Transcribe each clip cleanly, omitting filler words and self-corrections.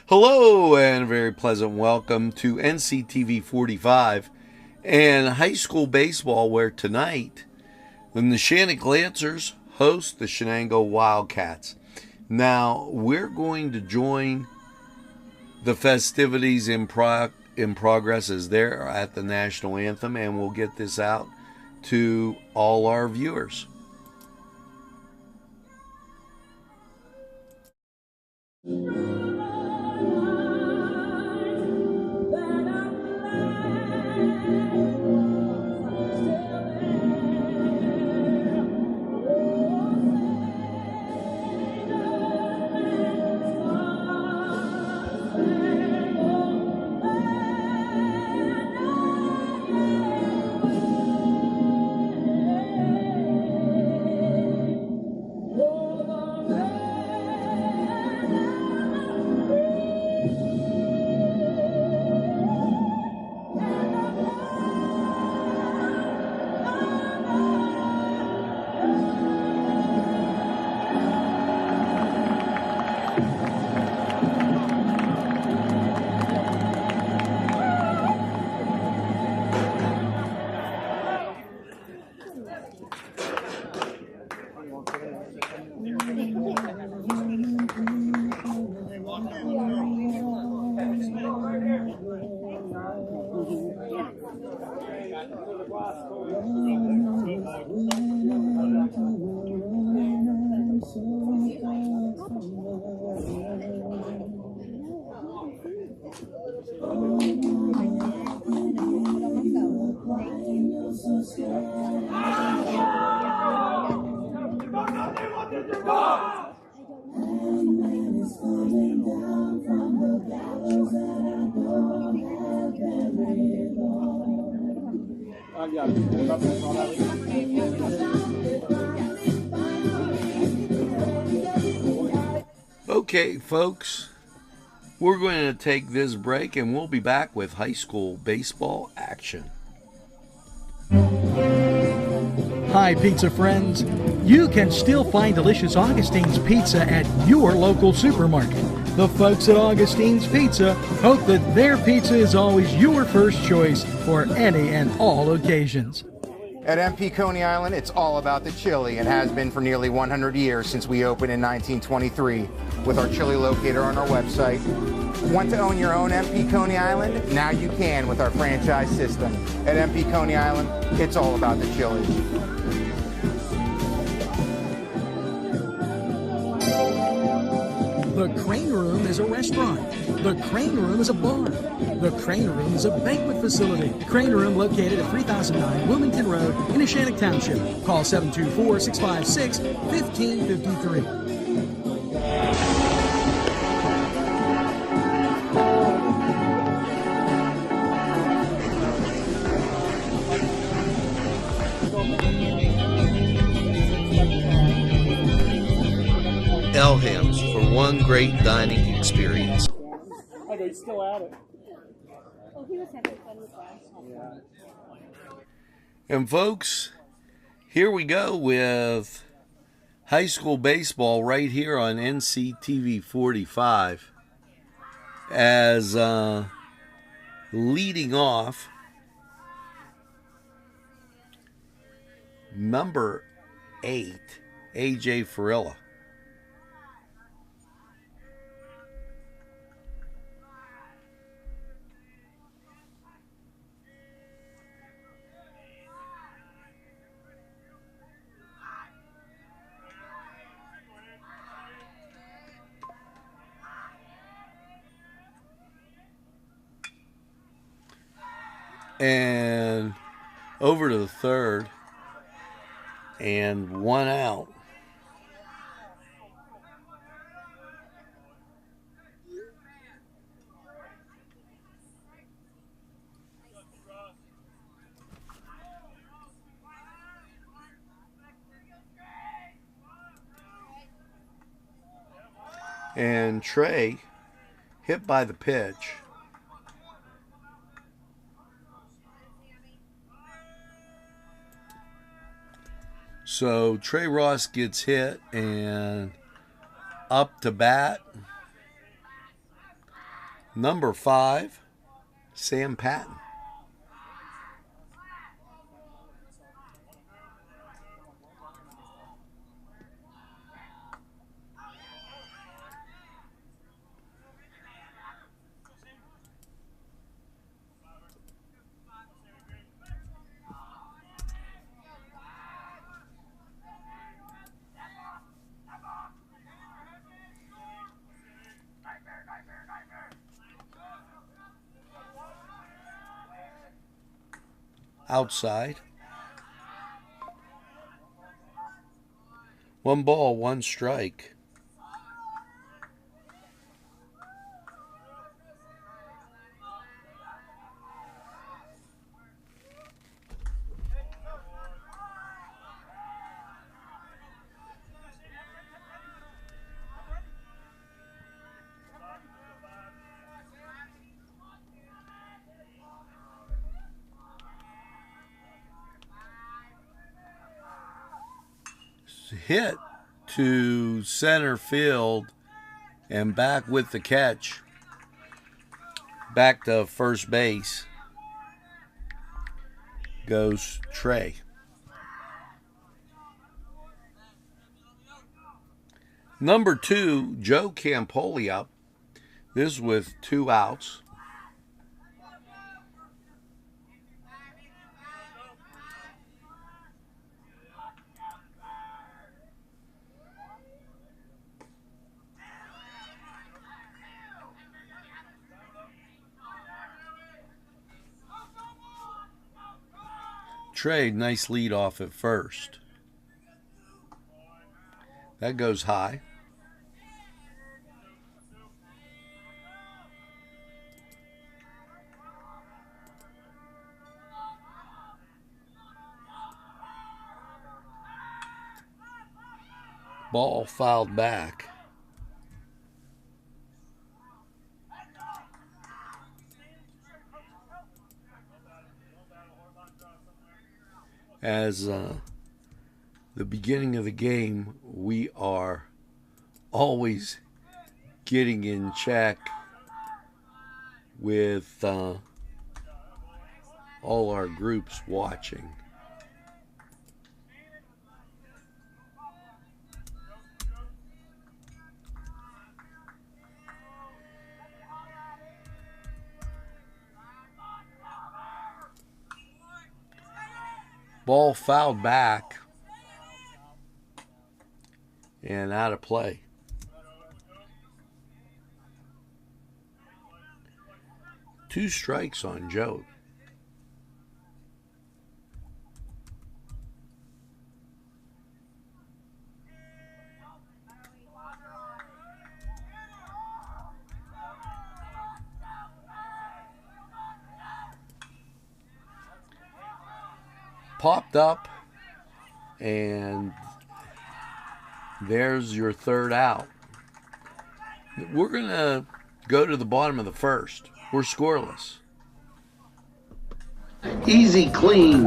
Hello and a very pleasant welcome to NCTV45 and high school baseball, where tonight the NESHANNOCK Lancers host the SHENANGO Wildcats. Now we're going to join the festivities in progress as they're at the national anthem, and we'll get this out to all our viewers. Okay, folks, we're going to take this break and we'll be back with high school baseball action. Hi, pizza friends. You can still find delicious Augustine's Pizza at your local supermarket. The folks at Augustine's Pizza hope that their pizza is always your first choice for any and all occasions. At MP Coney Island, it's all about the chili and has been for nearly 100 years since we opened in 1923 with our chili locator on our website. Want to own your own MP Coney Island? Now you can with our franchise system. At MP Coney Island, it's all about the chili. The Crane Room is a restaurant. The Crane Room is a bar. The Crane Room is a banquet facility. Crane Room located at 3009 Wilmington Road in NESHANNOCK Township. Call 724-656-1553. Elham's for one great dining experience. Oh, he's still at it. Well, he was having fun with that. And folks, here we go with high school baseball right here on NCTV45 as leading off number 8, AJ Farilla. And over to the third, and one out. And Trey hit by the pitch. So Trey Ross gets hit and up to bat. Number 5, Sam Patton. Outside. 1 ball, 1 strike. Hit to center field and back with the catch. Back to first base goes Trey. Number 2, Joe Campoli up. This with 2 outs. Trey, nice lead off at first. That goes high. Ball fouled back. As the beginning of the game, we are always getting in check with all our groups watching. Ball fouled back and out of play. Two strikes on Joe. Popped up, and there's your third out. We're going to go to the bottom of the first. We're scoreless. Easy Clean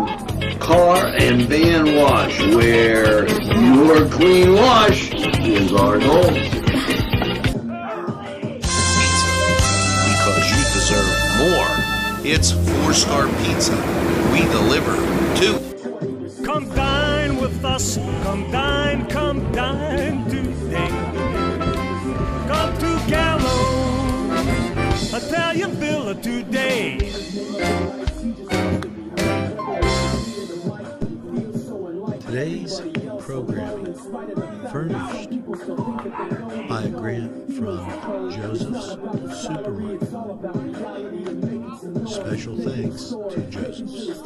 Car and Van Wash, where your clean wash is our goal. Because you deserve more. It's 4-star pizza. We deliver too. Come dine with us, come dine today. Come to Gallows, Italian Villa today. Today's programming furnished by a grant from Joseph's Supermarket. Special thanks to Joseph's.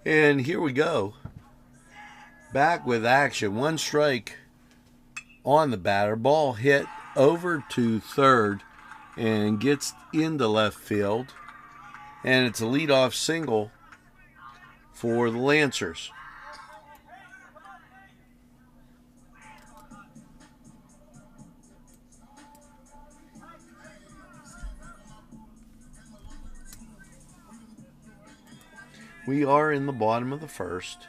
And here we go. Back with action. One strike on the batter. Ball hit over to third and gets into left field. And it's a leadoff single for the Lancers. We are in the bottom of the first.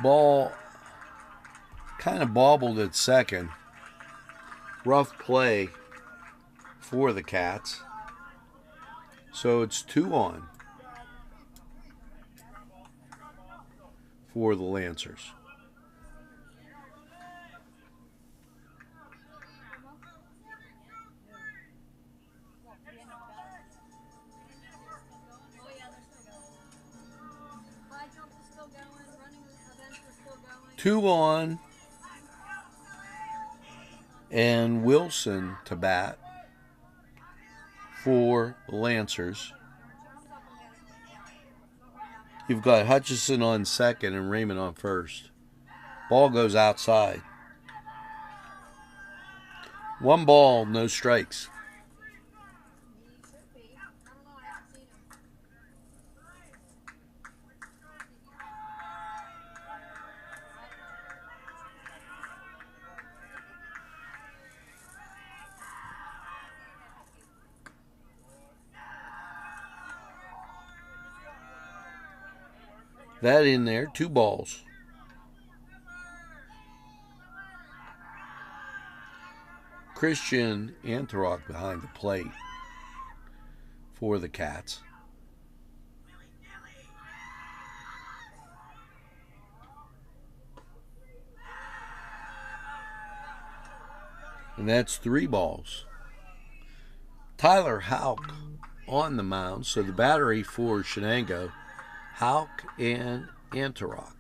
Ball kind of bobbled at second. Rough play for the Cats. So it's 2 on for the Lancers. Two on, and Wilson to bat for the Lancers. You've got Hutchison on second and Raymond on first. Ball goes outside. 1 ball, no strikes. That in there, 2 balls. Christian Antarok behind the plate for the Cats. And that's 3 balls. Tyler Houck on the mound, so the battery for Shenango, Houck and Antarok.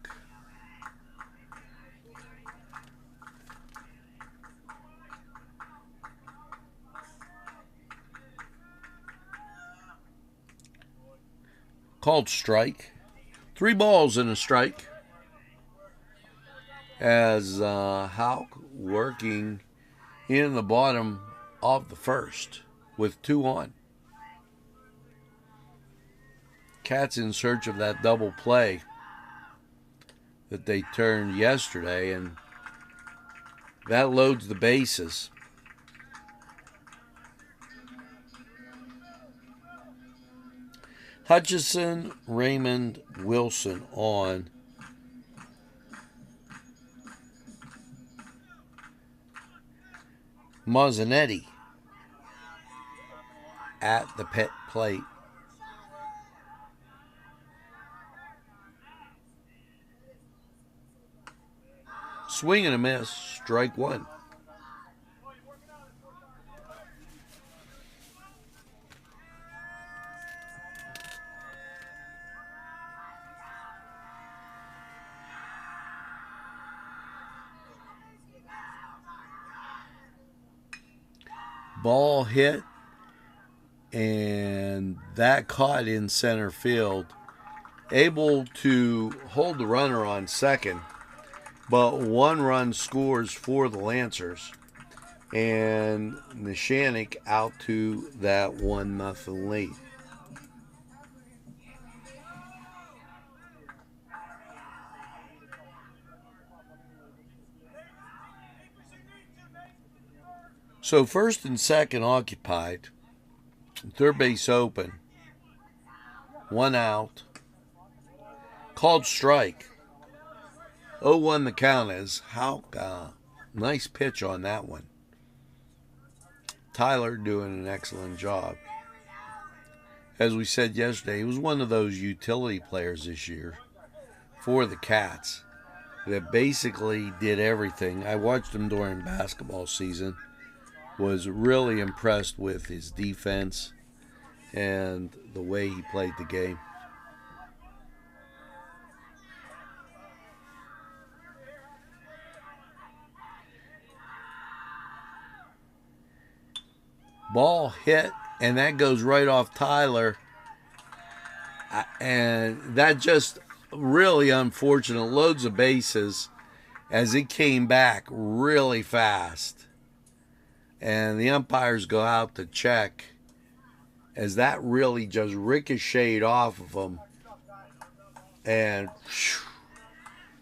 Called strike. 3 balls and a strike. As Houck working in the bottom of the first with 2 on. Cats in search of that double play that they turned yesterday, and that loads the bases. Hutchison, Raymond, Wilson on. Mazzanetti at the pit plate. Swing and a miss, strike 1. Ball hit, and that caught in center field. Able to hold the runner on second, but 1 run scores for the Lancers, and NESHANNOCK out to that 1-0 lead. So first and second occupied, third base open, 1 out, called strike. 0-1 the count is Houck. Nice pitch on that one. Tyler doing an excellent job. As we said yesterday, he was one of those utility players this year for the Cats that basically did everything. I watched him during basketball season. Was really impressed with his defense and the way he played the game. Ball hit, and that goes right off Tyler. And that just really unfortunate. Loads of bases as it came back really fast. And the umpires go out to check as that really just ricocheted off of him. And whew,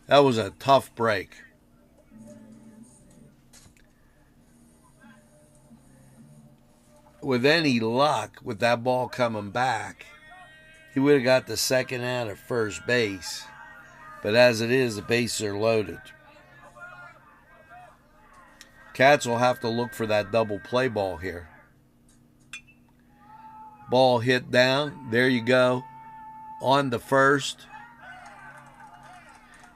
that was a tough break. With any luck, with that ball coming back, he would have got the second out at first base. But as it is, the bases are loaded. Cats will have to look for that double play ball here. Ball hit down. There you go. On the first.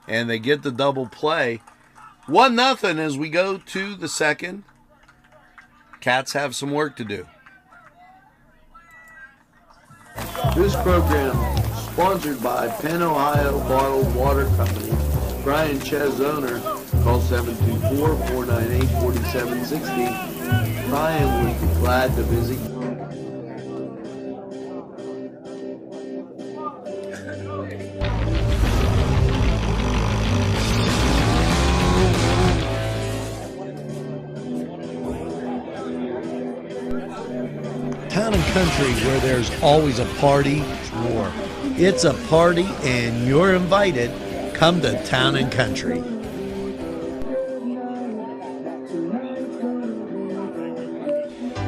And they get the double play. 1-0 as we go to the second. Cats have some work to do. This program sponsored by Penn Ohio Bottled Water Company. Brian Ches, owner. Call 724-498-4760. Brian would be glad to visit you. Town and country where there's always a party, or it's a party and you're invited. Come to Town and Country.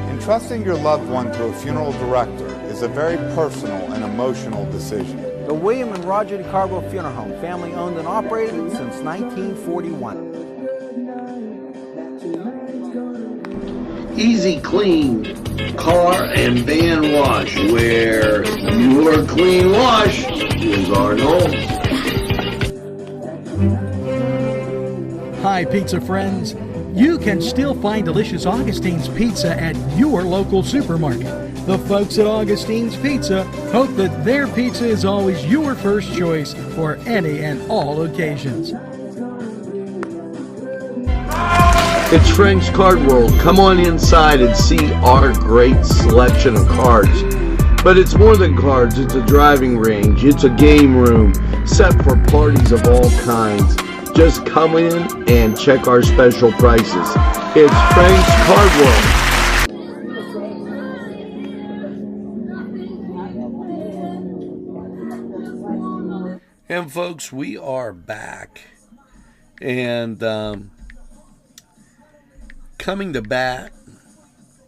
Entrusting your loved one to a funeral director is a very personal and emotional decision. The William and Roger DeCarbo Funeral Home, family owned and operated since 1941. Easy Clean Car and Van Wash, where your clean wash is our goal. Hi, pizza friends. You can still find delicious Augustine's Pizza at your local supermarket. The folks at Augustine's Pizza hope that their pizza is always your first choice for any and all occasions. It's Frank's Card World. Come on inside and see our great selection of cards. But it's more than cards. It's a driving range. It's a game room set for parties of all kinds. Just come in and check our special prices. It's Frank's Card World. And folks, we are back. And coming to bat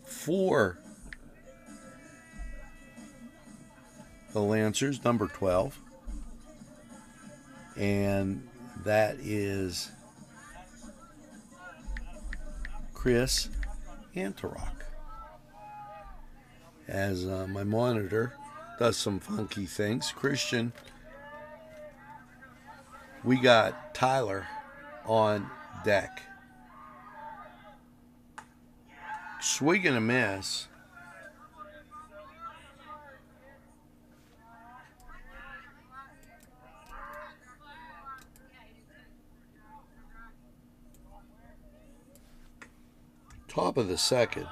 for the Lancers, number 12. And that is Chris Antarok. As my monitor does some funky things. Christian, we got Tyler on deck. Swing and a miss. Top of the second.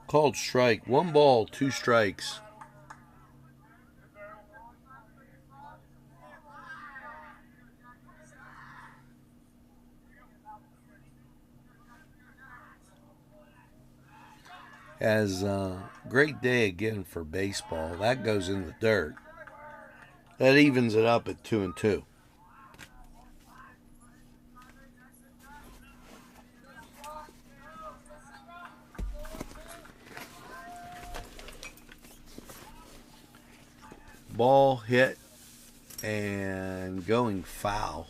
Called strike. 1 ball, 2 strikes. As great day again for baseball. That goes in the dirt. That evens it up at 2-2. Ball hit and going foul.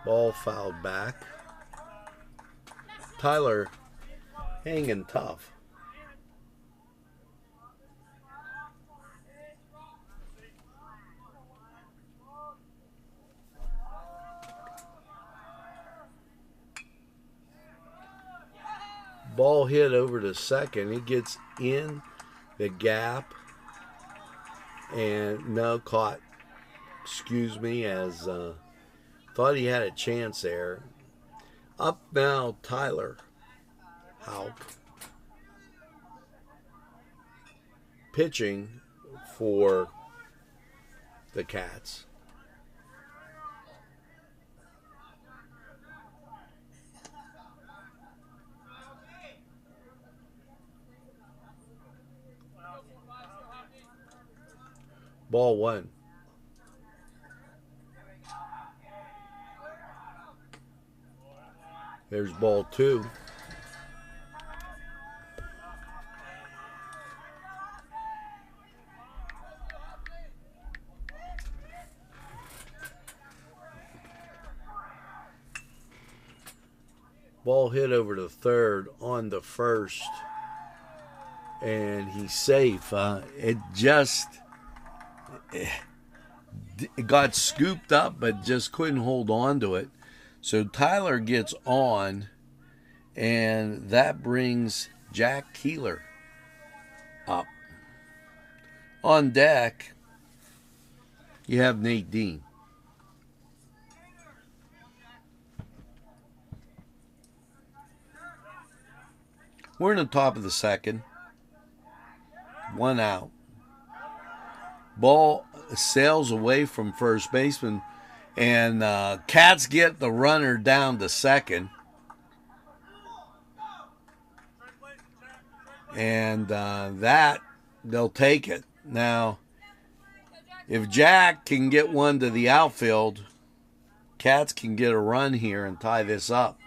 Ball fouled back. Tyler hanging tough. Ball hit over to second. It gets in the gap and no caught. Excuse me, as thought he had a chance there. Up now, Tyler Houck, pitching for the Cats. Ball one. There's ball two. Ball hit over to third on the first, and he's safe. It got scooped up, but just couldn't hold on to it. So Tyler gets on, and that brings Jack Keeler up. On deck, you have Nate Dean. We're in the top of the second. One out. Ball sails away from first baseman, and Cats get the runner down to second. And that, they'll take it. Now, if Jack can get one to the outfield, Cats can get a run here and tie this up.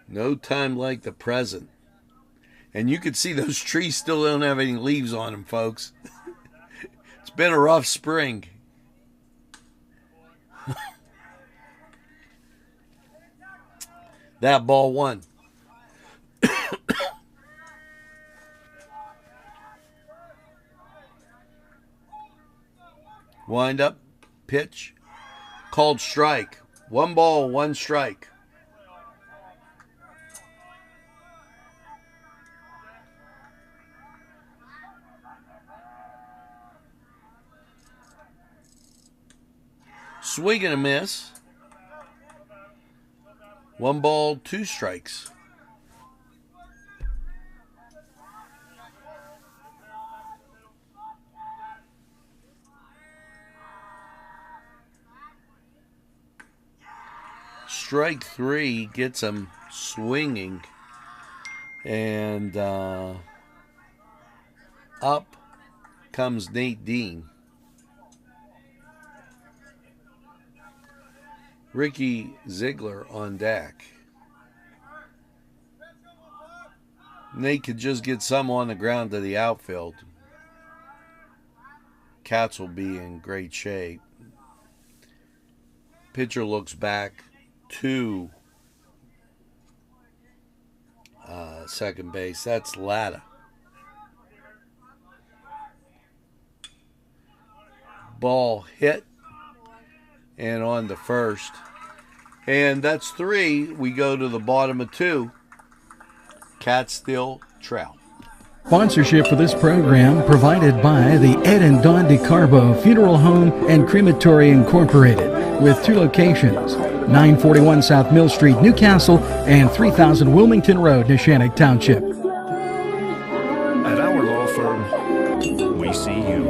No time like the present. And you can see those trees still don't have any leaves on them, folks. It's been a rough spring. That ball one. Wind up, pitch, called strike. One ball, one strike. Swing and a miss. One ball, two strikes. Strike three gets him swinging. And up comes Nate Dean. Ricky Ziegler on deck. Nate could just get some on the ground to the outfield. Cats will be in great shape. Pitcher looks back to second base. That's Latta. Ball hit and on to first. And that's three. We go to the bottom of two. Cats still trail. Sponsorship for this program provided by the Ed and Don DeCarbo Funeral Home and Crematory Incorporated, with two locations, 941 South Mill Street, Newcastle, and 3000 Wilmington Road, Neshannock Township. At our law firm, we see you.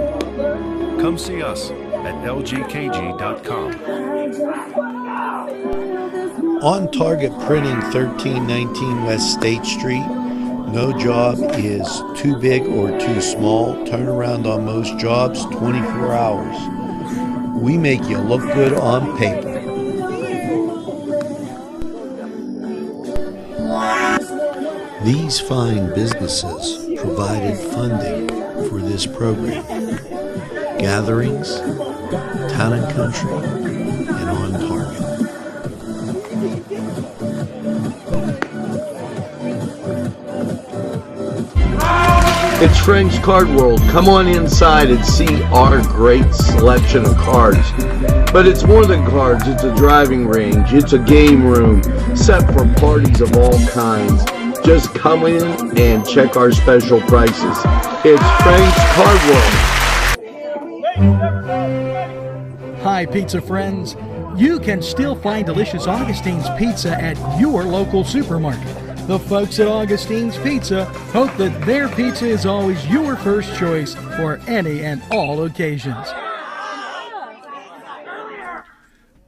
Come see us at lgkg.com. On Target Printing, 1319 West State Street. No job is too big or too small. Turnaround on most jobs, 24 hours. We make you look good on paper. These fine businesses provided funding for this program. gatherings, town and country, and on target. It's Frank's Card World. Come on inside and see our great selection of cards. But it's more than cards. It's a driving range. It's a game room set for parties of all kinds. Just come in and check our special prices. It's Frank's Card World. Hi, pizza friends. You can still find delicious Augustine's Pizza at your local supermarket. The folks at Augustine's Pizza hope that their pizza is always your first choice for any and all occasions.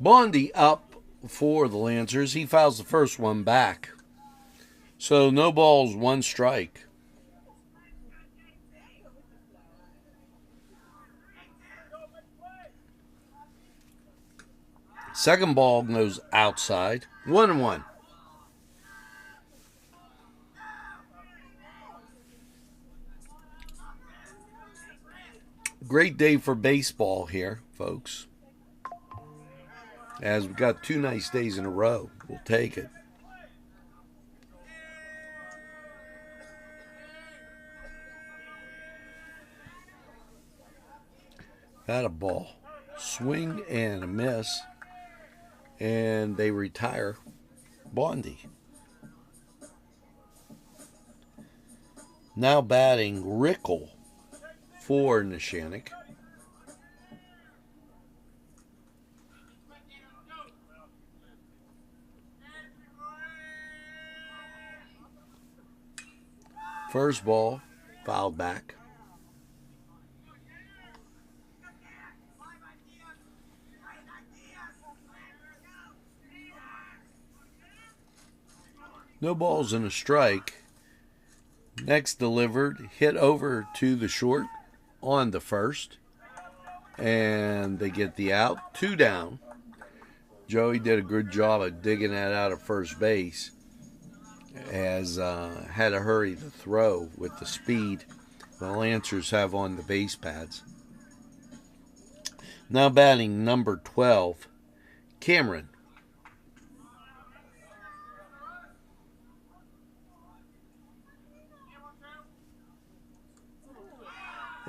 Bondi up for the Lancers. He fouls the first one back. So no balls, one strike. Second ball goes outside. 1-1. Great day for baseball here, folks. As we've got 2 nice days in a row. We'll take it. Got a ball. Swing and a miss. And they retire Bondi. Now batting Rickle for NESHANNOCK. First ball, fouled back. No balls and a strike. Next delivered, hit over to the short on the first. And they get the out. 2 down. Joey did a good job of digging that out of first base. As had to hurry the throw with the speed the Lancers have on the base pads. Now batting number 12, Cameron.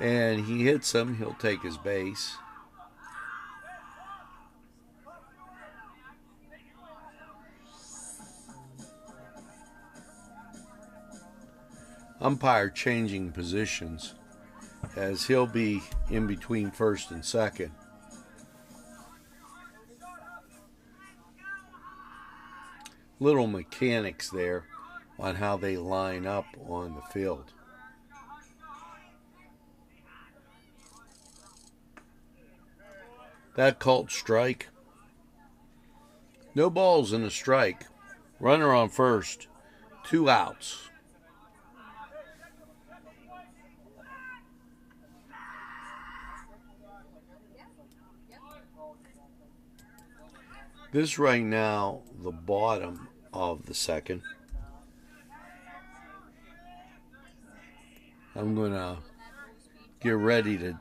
And he hits him. He'll take his base. Umpire changing positions as he'll be in between first and second. Little mechanics there on how they line up on the field. That called strike. No balls and a strike. Runner on first. 2 outs. This right now, the bottom of the second. I'm going to get ready to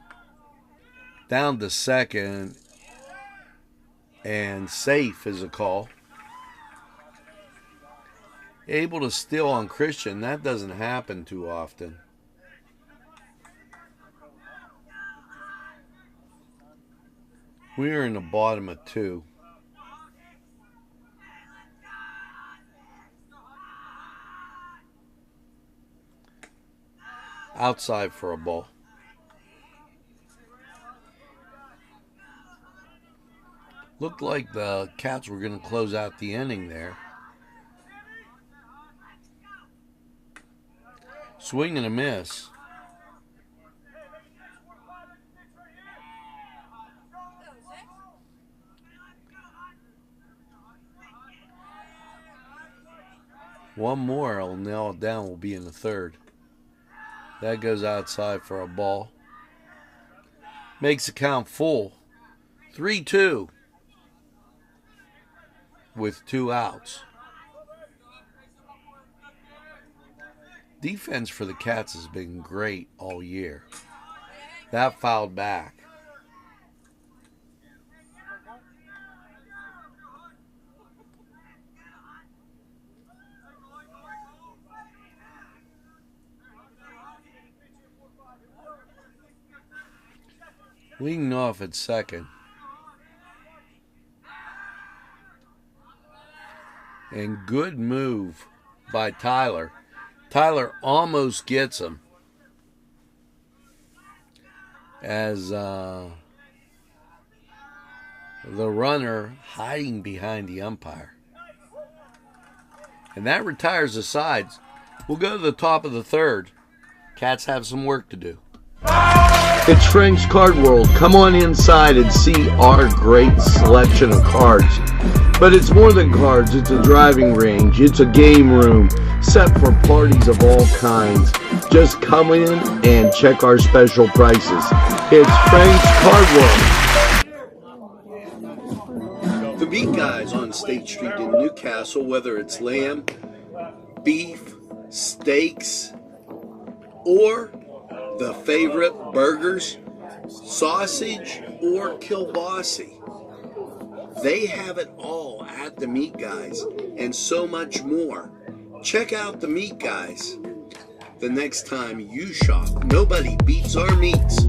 down to second, and safe is a call. Able to steal on Christian. That doesn't happen too often. We are in the bottom of 2. Outside for a ball. Looked like the Cats were going to close out the inning there. Swing and a miss. One more, I'll nail it down, will be in the third. That goes outside for a ball. Makes the count full. 3-2 with 2 outs. Defense for the Cats has been great all year. That fouled back. Leading off at second. And good move by Tyler. Tyler almost gets him as the runner hiding behind the umpire. And that retires the sides. We'll go to the top of the third. Cats have some work to do. It's Frank's Card World. Come on inside and see our great selection of cards. But it's more than cards. It's a driving range. It's a game room set for parties of all kinds. Just come in and check our special prices. It's Frank's Card World. The meat guys on State Street in Newcastle, whether it's lamb, beef, steaks, or the favorite burgers, sausage, or kielbasa. They have it all at the Meat Guys and so much more. Check out the Meat Guys the next time you shop. Nobody beats our meats.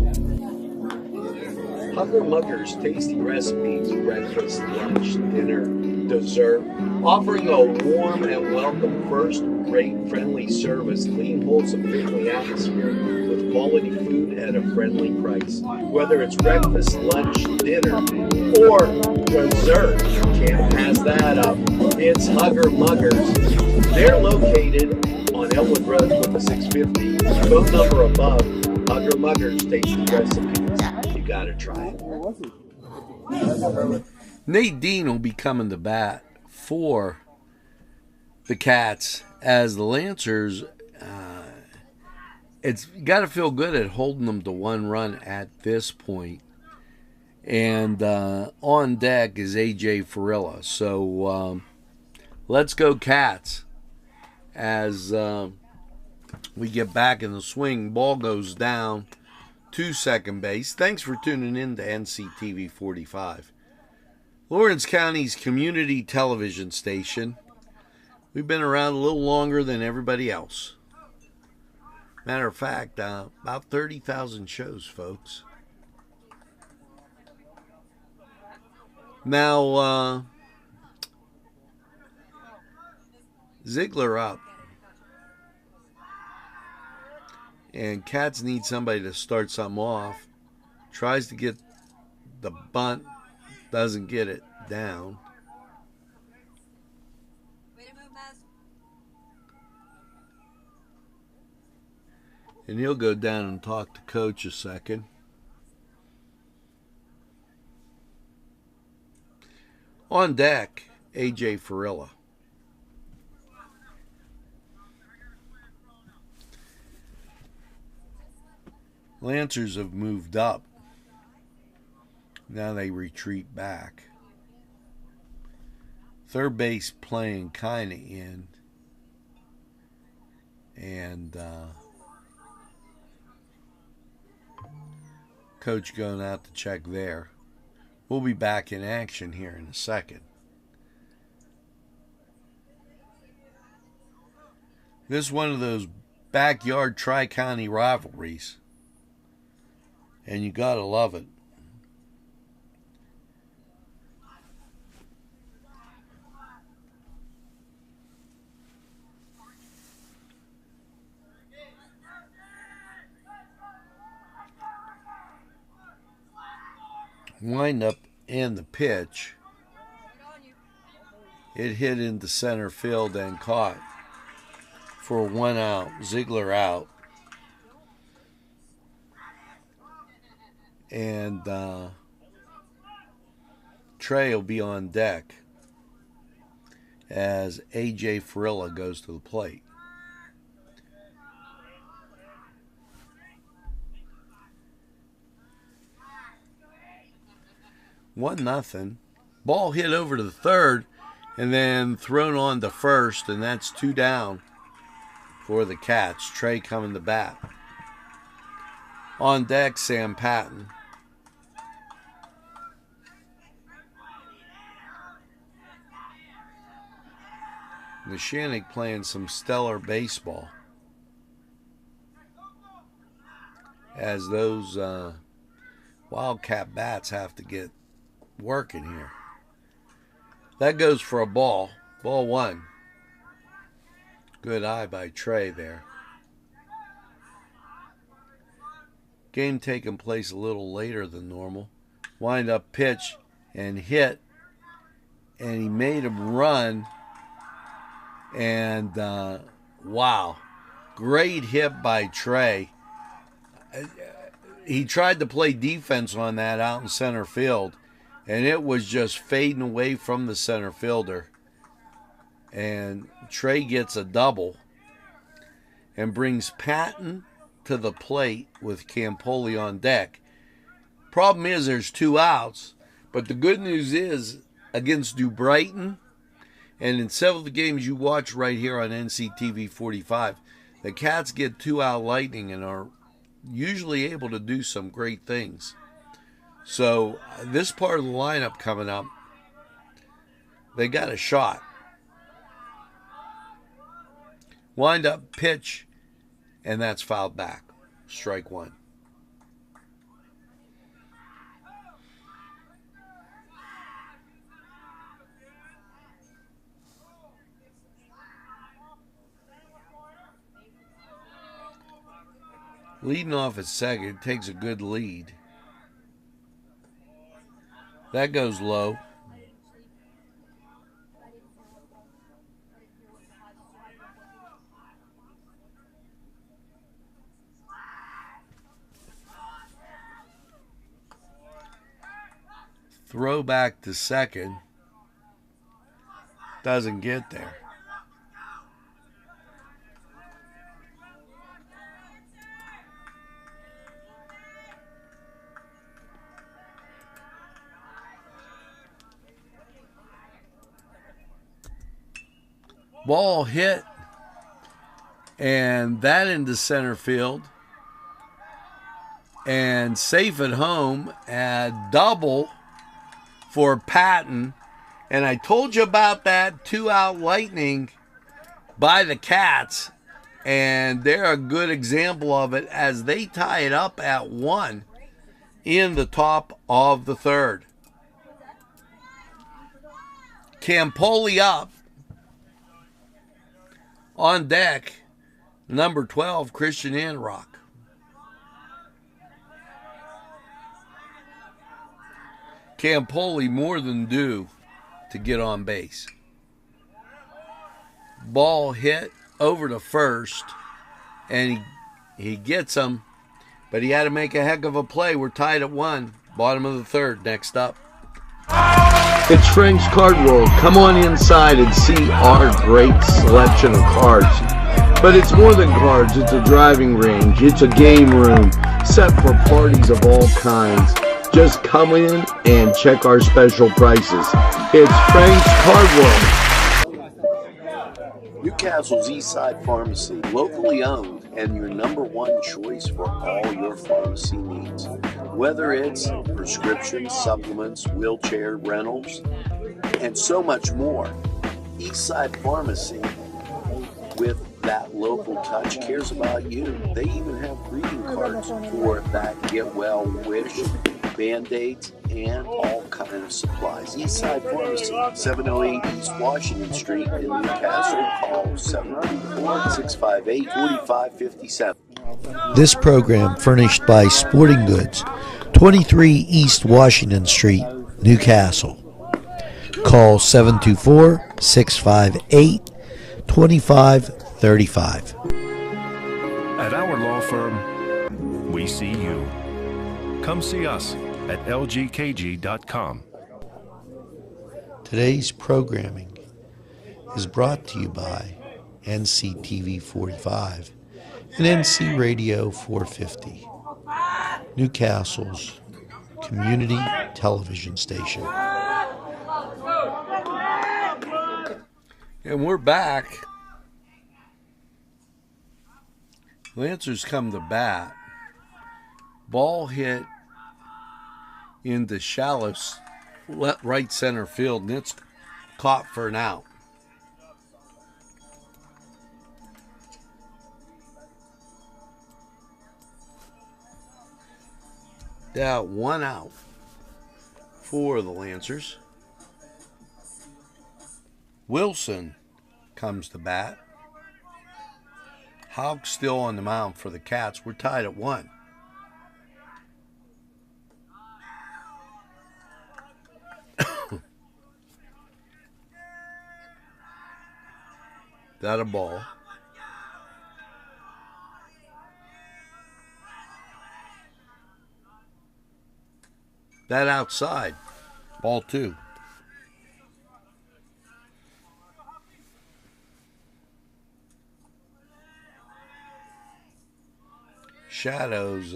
Hugger Mugger's tasty recipes, breakfast, lunch, dinner, dessert, offering a warm and welcome first-rate friendly service, clean, wholesome family atmosphere with quality food at a friendly price. Whether it's breakfast, lunch, dinner, or dessert, can't pass that up. It's Hugger Muggers. They're located on Elwood Road with the 650. Phone number above. Hugger Muggers tasty recipes. You gotta try it. Nate Dean will be coming to bat for the Cats as the Lancers. It's got to feel good at holding them to one run at this point. And on deck is A.J. Farilla. So let's go Cats as we get back in the swing. Ball goes down to second base. Thanks for tuning in to NCTV45, Lawrence County's community television station. We've been around a little longer than everybody else. Matter of fact, about 30,000 shows, folks. Now, Ziegler up. And Cats need somebody to start something off. Tries to get the bunt. Doesn't get it down. And he'll go down and talk to Coach a second. On deck, A.J. Farilla. Lancers have moved up. Now they retreat back. Third base playing kind of in. And coach going out to check there. We'll be back in action here in a second. This is one of those backyard tri-county rivalries. And you gotta love it. Wind up and the pitch. It hit into center field and caught for 1 out. Ziegler out. And Trey will be on deck as A.J. Farilla goes to the plate. One nothing. Ball hit over to the third and then thrown on to first, and that's 2 down for the Cats. Trey coming to bat. On deck, Sam Patton. NESHANNOCK playing some stellar baseball as those Wildcat bats have to get working here. That goes for a ball. Ball one. Good eye by Trey there. Game taking place a little later than normal. Wind up pitch and hit. And he made him run. And wow. Great hit by Trey. He tried to play defense on that out in center field. And it was just fading away from the center fielder. And Trey gets a double and brings Patton to the plate with Campoli on deck. Problem is there's 2 outs, but the good news is against New Brighton and in several of the games you watch right here on NCTV45, the Cats get 2-out lightning and are usually able to do some great things. So this part of the lineup coming up, they got a shot. Wind up pitch, and that's fouled back. Strike one. Leading off at second, takes a good lead. That goes low. Throw back to second. Doesn't get there. Ball hit, and that into center field. And safe at home, a double for Patton. And I told you about that 2-out lightning by the Cats. And they're a good example of it as they tie it up at 1 in the top of the third. Campoli up. On deck, number 12, Christian Anrock. Campoli more than due to get on base. Ball hit over to first, and he gets him, but he had to make a heck of a play. We're tied at 1. Bottom of the third, next up. It's Frank's Card World. Come on inside and see our great selection of cards. But it's more than cards. It's a driving range. It's a game room set for parties of all kinds. Just come in and check our special prices. It's Frank's Card World. Newcastle's Eastside Pharmacy, locally owned and your #1 choice for all your pharmacy needs. Whether it's prescriptions, supplements, wheelchair rentals, and so much more. Eastside Pharmacy, with that local touch, cares about you. They even have greeting cards for that get well wish, Band-Aids, and all kinds of supplies. Eastside Pharmacy, 708 East Washington Street in Newcastle. Call 724-658-4557. This program furnished by Sporting Goods, 23 East Washington Street, Newcastle. Call 724-658-2535. At our law firm, we see you. Come see us at lgkg.com. Today's programming is brought to you by NCTV45 and NC Radio 450, Newcastle's community television station. And we're back. Lancers come to bat. Ball hit into shallow right center field, and it's caught for an out. One out for the Lancers. Wilson comes to bat. Hawks still on the mound for the Cats. We're tied at 1. That a ball. That outside. Ball 2. Shadows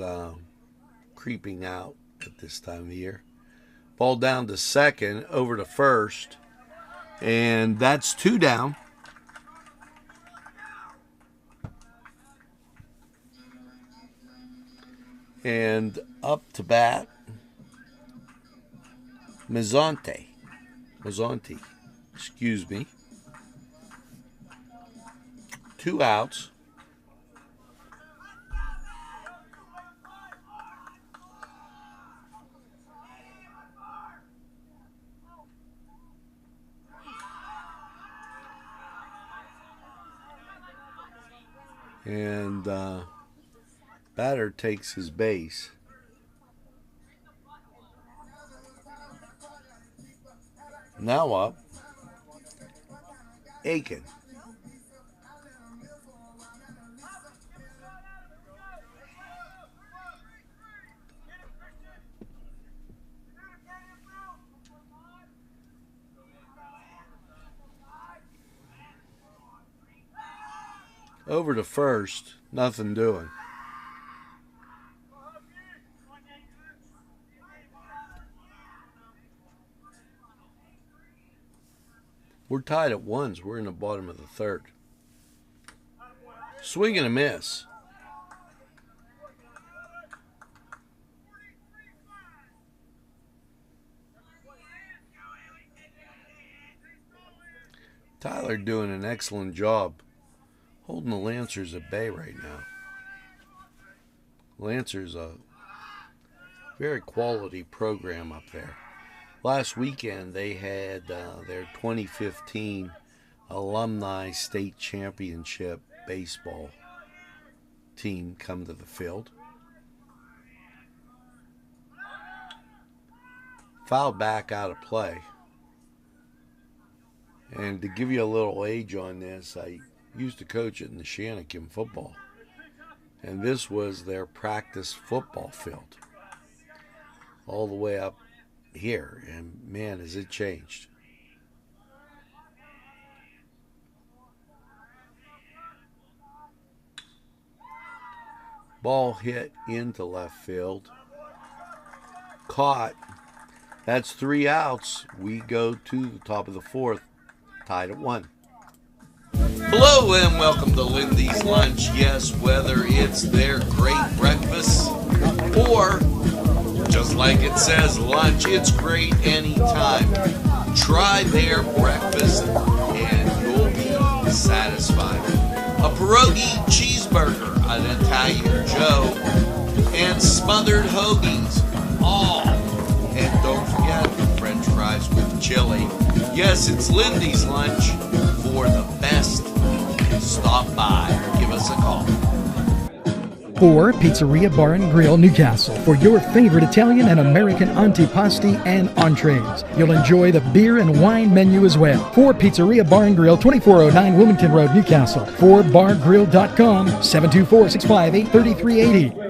creeping out at this time of year. Ball down to second, over to first. And that's 2 down. And up to bat, Mazzonti, excuse me. 2 outs. And batter takes his base. Now up, Aiken. Over to first, nothing doing. We're tied at 1. We're in the bottom of the 3rd. Swing and a miss. Tyler doing an excellent job holding the Lancers at bay right now. Lancers a very quality program up there. Last weekend they had their 2015 Alumni State Championship baseball team come to the field. Fouled back out of play. And to give you a little age on this, I used to coach at NESHANNOCK in football. And this was their practice football field. All the way up here. And man, has it changed. Ball hit into left field. Caught. That's 3 outs. We go to the top of the 4th. Tied at 1. Hello and welcome to Lindy's Lunch. Yes, whether it's their great breakfast or, just like it says, lunch, it's great anytime. Try their breakfast and you'll be satisfied. A pierogi cheeseburger, an Italian Joe, and smothered hoagies. All. And don't forget the French fries with chili. Yes, it's Lindy's Lunch. For the best, stop by or give us a call. Or Pizzeria Bar and Grill Newcastle for your favorite Italian and American antipasti and entrees. You'll enjoy the beer and wine menu as well. For Pizzeria Bar and Grill, 2409 Wilmington Road, Newcastle. For bargrill.com, 724-658-3380.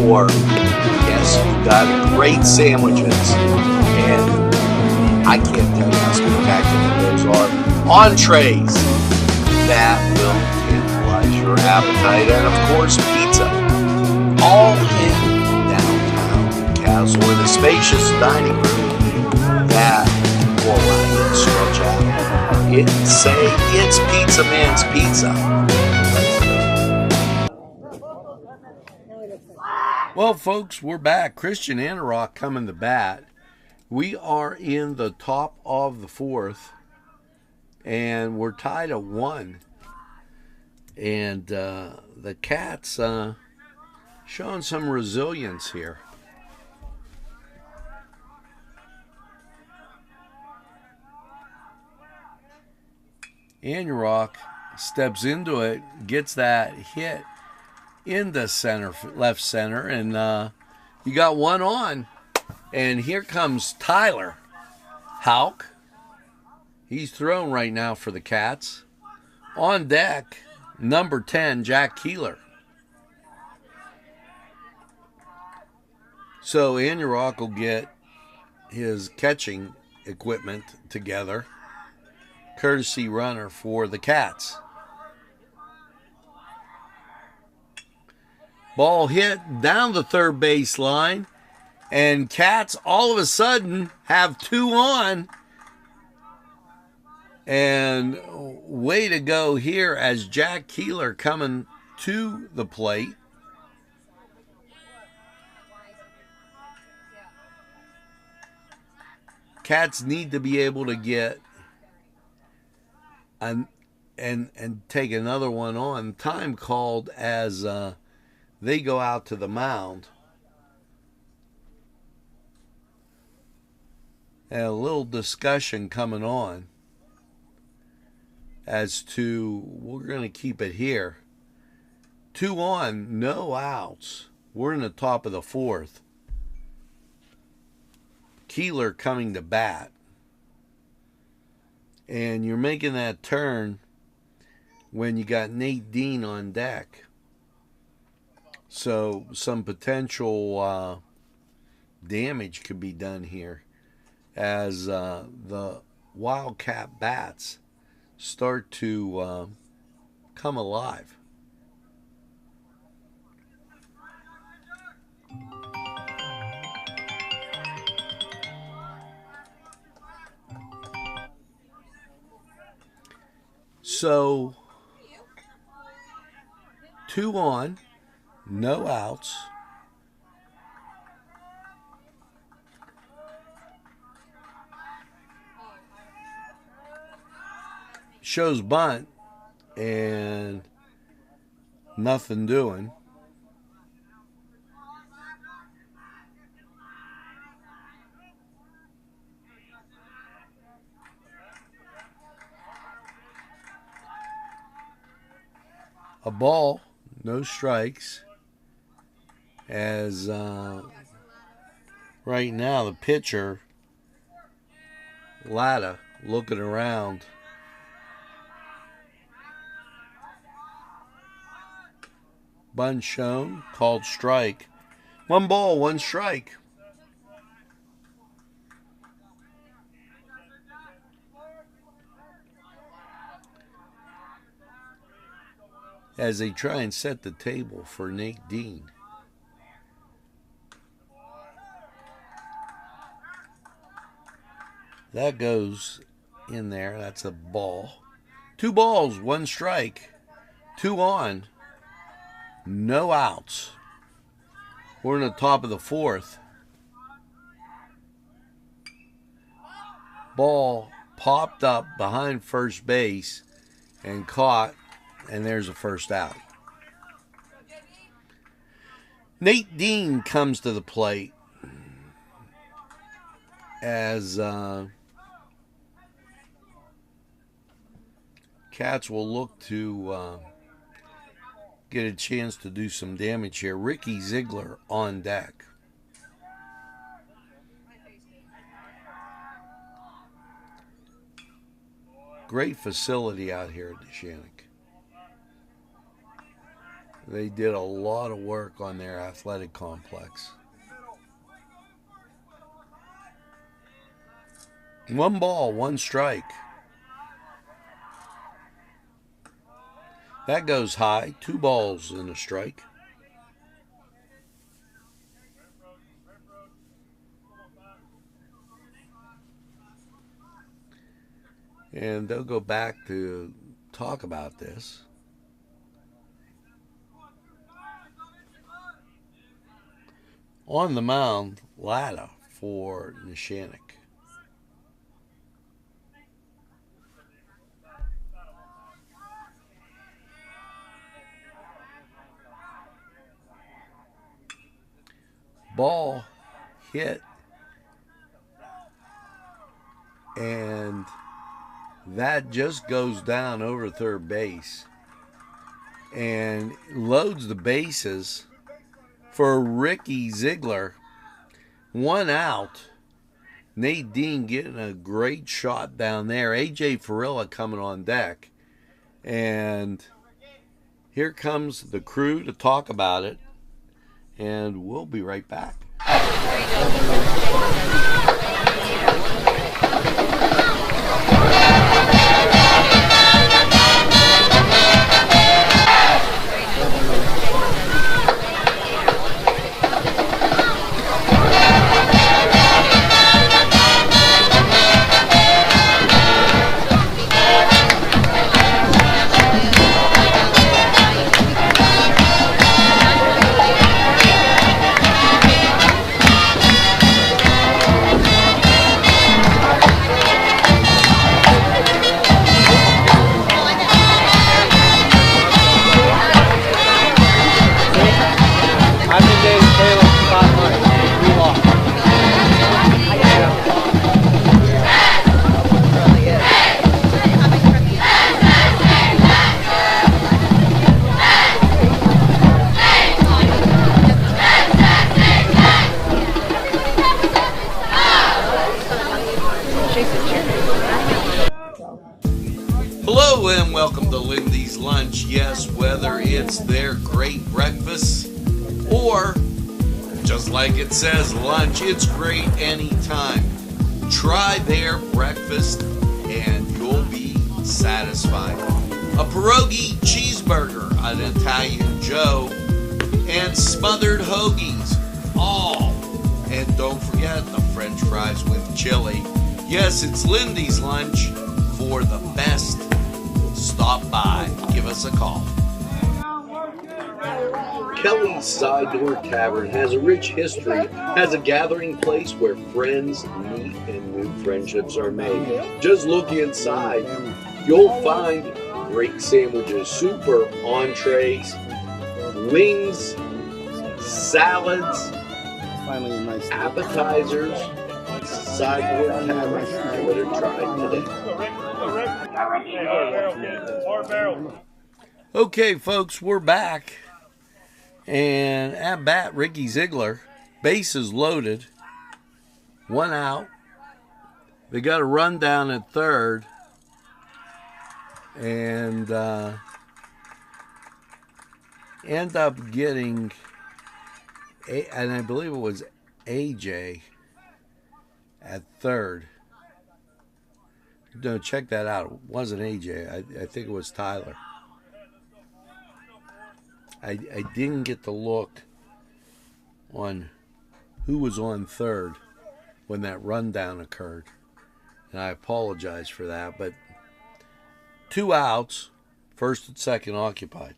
Yes, you've got great sandwiches, and I can't tell you how spectacular those are. entrees that will tantalize your appetite, and of course pizza, all in downtown Castle in a spacious dining room that will allow you to stretch out. It's Pizza Man's Pizza. Well, folks, we're back. Christian Antioch coming to bat. We are in the top of the fourth, and we're tied at 1. And the Cats showing some resilience here. Antioch steps into it, gets that hit into center, left center, and you got one on. And here comes Tyler Houck. He's thrown right now for the Cats. On deck, number 10, Jack Keeler. So Antioch will get his catching equipment together. Courtesy runner for the Cats. Ball hit down the third base line, and Cats all of a sudden have 2 on. And way to go here as Jack Keeler coming to the plate. Cats need to be able to get and take another one on. Time called as they go out to the mound. And a little discussion coming on as to, we're going to keep it here. 2 on, no outs. We're in the top of the fourth. Keeler coming to bat. And you're making that turn when you got Nate Dean on deck. So some potential damage could be done here as the Wildcat bats start to come alive. So 2 on, no outs. Shows bunt and nothing doing. A ball, no strikes, as right now the pitcher, Latta, looking around. Bunt shown, called strike. 1 ball, 1 strike. As they try and set the table for Nate Dean. That goes in there. That's a ball. 2 balls, 1 strike. 2 on. No outs. We're in the top of the fourth. Ball popped up behind first base and caught, and there's a first out. Nate Dean comes to the plate as Cats will look to get a chance to do some damage here. Ricky Ziegler on deck. Great facility out here at NESHANNOCK. They did a lot of work on their athletic complex. 1 ball, 1 strike. That goes high. 2 balls and a strike. And they'll go back to talk about this. On the mound, Latta for NESHANNOCK. Ball hit, and that just goes down over third base and loads the bases for Ricky Ziegler. 1 out. Nate Dean getting a great shot down there. A.J. Farilla coming on deck. And here comes the crew to talk about it. And we'll be right back. Hello and welcome to Lindy's Lunch. Yes, whether it's their great breakfast or, just like it says, lunch, it's great anytime. Try their breakfast and you'll be satisfied. A pierogi cheeseburger, an Italian Joe, and smothered hoagies, all. And don't forget the French fries with chili. Yes, it's Lindy's Lunch. For the best, stop by. Give us a call. Kelly's Side Door Tavern has a rich history as a gathering place where friends meet and new friendships are made. Just look inside. You'll find great sandwiches, super entrees, wings, salads, appetizers. Side Door Tavern. Give it a try today. Okay, folks, we're back. And at bat, Ricky Ziegler. Bases loaded. 1 out. They got a run down at third. And end up getting, and I believe it was AJ at third. No, check that out. It wasn't AJ. I think it was Tyler. I didn't get the look on who was on third when that rundown occurred. And I apologize for that. But 2 outs, first and second occupied.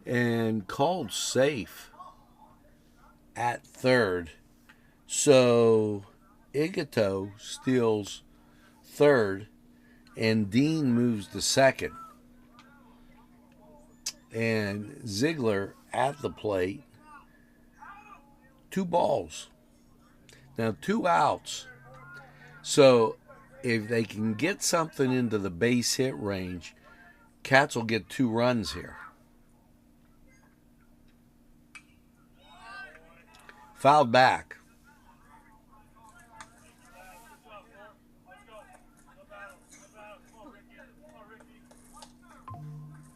And called safe at third. So Igato steals third and Dean moves to second. And Ziegler at the plate. 2 balls. Now 2 outs. So if they can get something into the base hit range, Cats will get 2 runs here. Fouled back.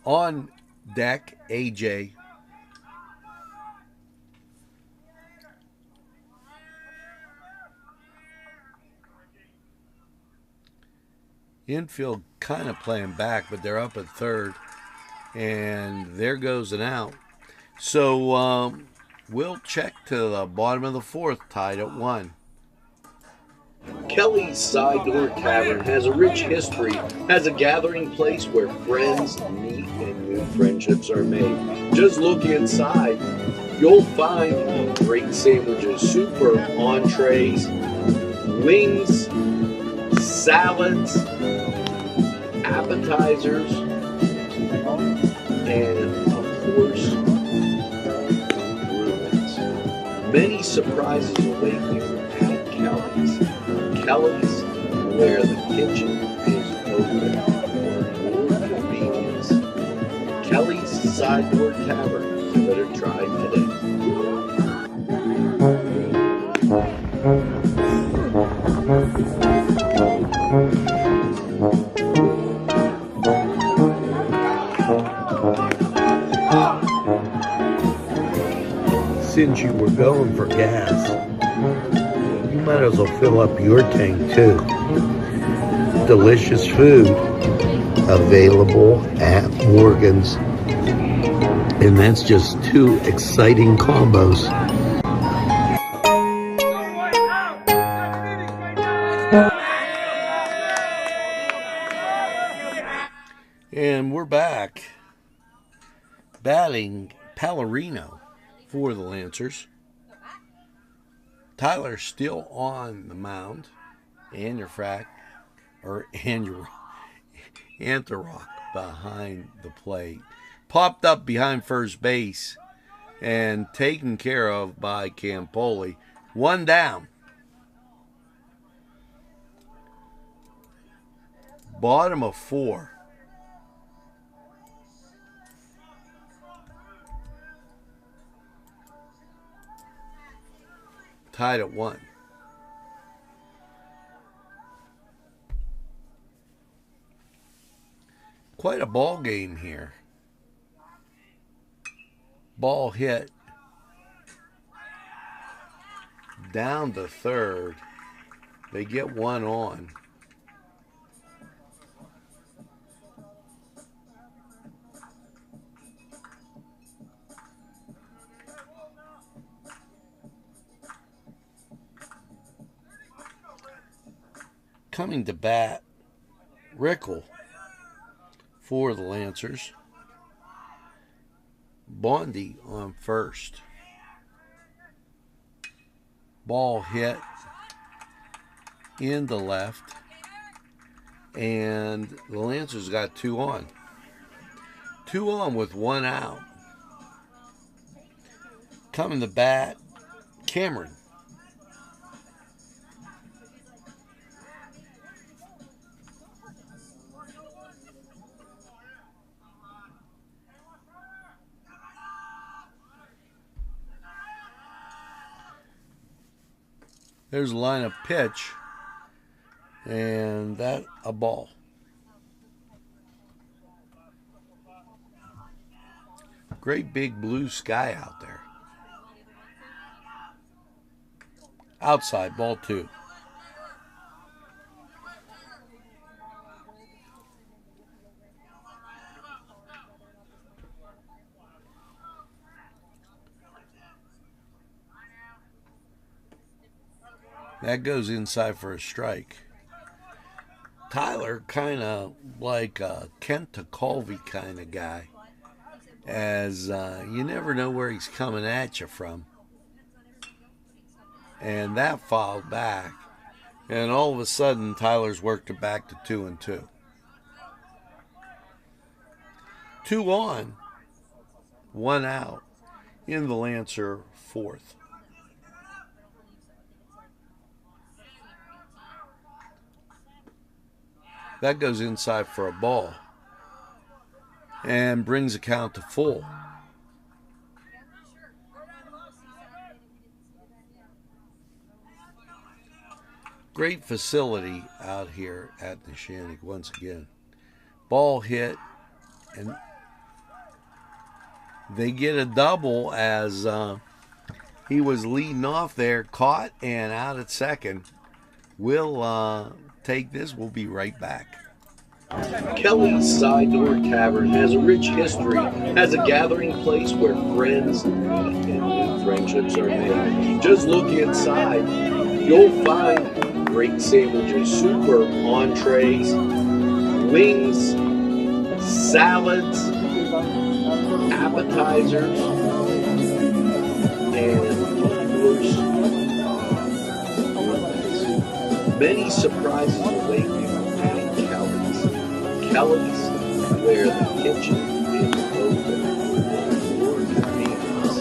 On deck, AJ. Infield kind of playing back, but they're up at third. And there goes an out. So we'll check to the bottom of the fourth, tied at 1. Kelly's Side Door Tavern has a rich history as a gathering place where friends meet and new friendships are made. Just look inside. You'll find great sandwiches, superb entrees, wings, salads, appetizers, and of course, ruins. Many surprises await you at Kelly's. Kelly's, where the kitchen is open for your convenience. Kelly's Side Door Tavern. You better try today. Since you were going for gas, you might as well fill up your tank too. Delicious food available at Morgan's. And that's just 2 exciting combos. And we're back. Batting Pallarino for the Lancers. Tyler still on the mound. Antherrock behind the plate. Popped up behind first base and taken care of by Campoli. 1 down. Bottom of 4. Tied at 1. Quite a ball game here. Ball hit down to third. They get 1 on. Coming to bat, Rickle for the Lancers. Bondi on first. Ball hit in the left. And the Lancers got 2 on. 2 on with 1 out. Coming to bat, Cameron. There's a lineup pitch, and that a ball. Great big blue sky out there. Outside, ball 2. That goes inside for a strike. Tyler kind of like a Kent Colvey kind of guy, as you never know where he's coming at you from. And that fouled back, and all of a sudden Tyler's worked it back to 2-2. 2 on, 1 out in the Lancer fourth. That goes inside for a ball and brings the count to full. Great facility out here at NESHANNOCK once again. Ball hit, and they get a double as he was leading off there, caught and out at second. We'll take this. We'll be right back. Kelly's Side Door Tavern has a rich history as a gathering place where friends and new friendships are made. Just look inside. You'll find great sandwiches, super entrees, wings, salads, appetizers, and of course, many surprises await you at Kelly's. Kelly's, where the kitchen is open for your convenience.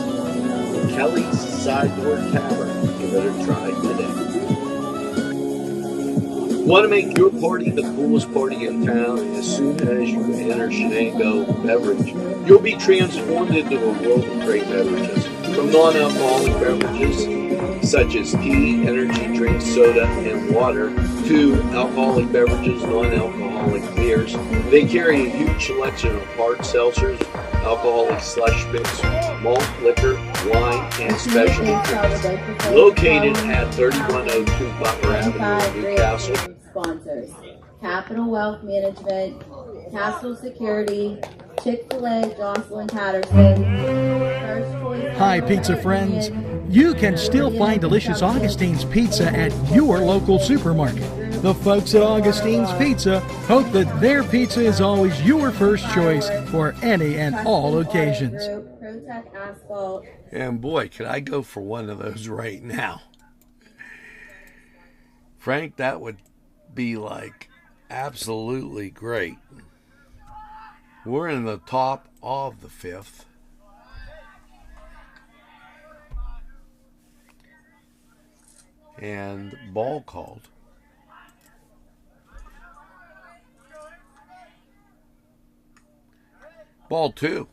Kelly's Side Door Tavern. Give it a try today. Want to make your party the coolest party in town, and as soon as you enter Shenango Beverage, you'll be transformed into a world of great beverages. From non-alcoholic beverages such as tea, energy drinks, soda, and water, to alcoholic beverages, non-alcoholic beers. They carry a huge selection of hard seltzers, alcoholic slush mix, malt liquor, wine, and specialty drinks. Located at 3102 Butler Avenue in Newcastle. Sponsors: Capital Wealth Management, Castle Security, Chick-fil-A, Jocelyn Patterson, First Choice. Hi, pizza friends. You can still find delicious Augustine's Pizza at your local supermarket. The folks at Augustine's Pizza hope that their pizza is always your first choice for any and all occasions. Protect Asphalt. And boy, could I go for one of those right now. Frank, that would be like absolutely great. We're in the top of the fifth. And ball called. Ball two.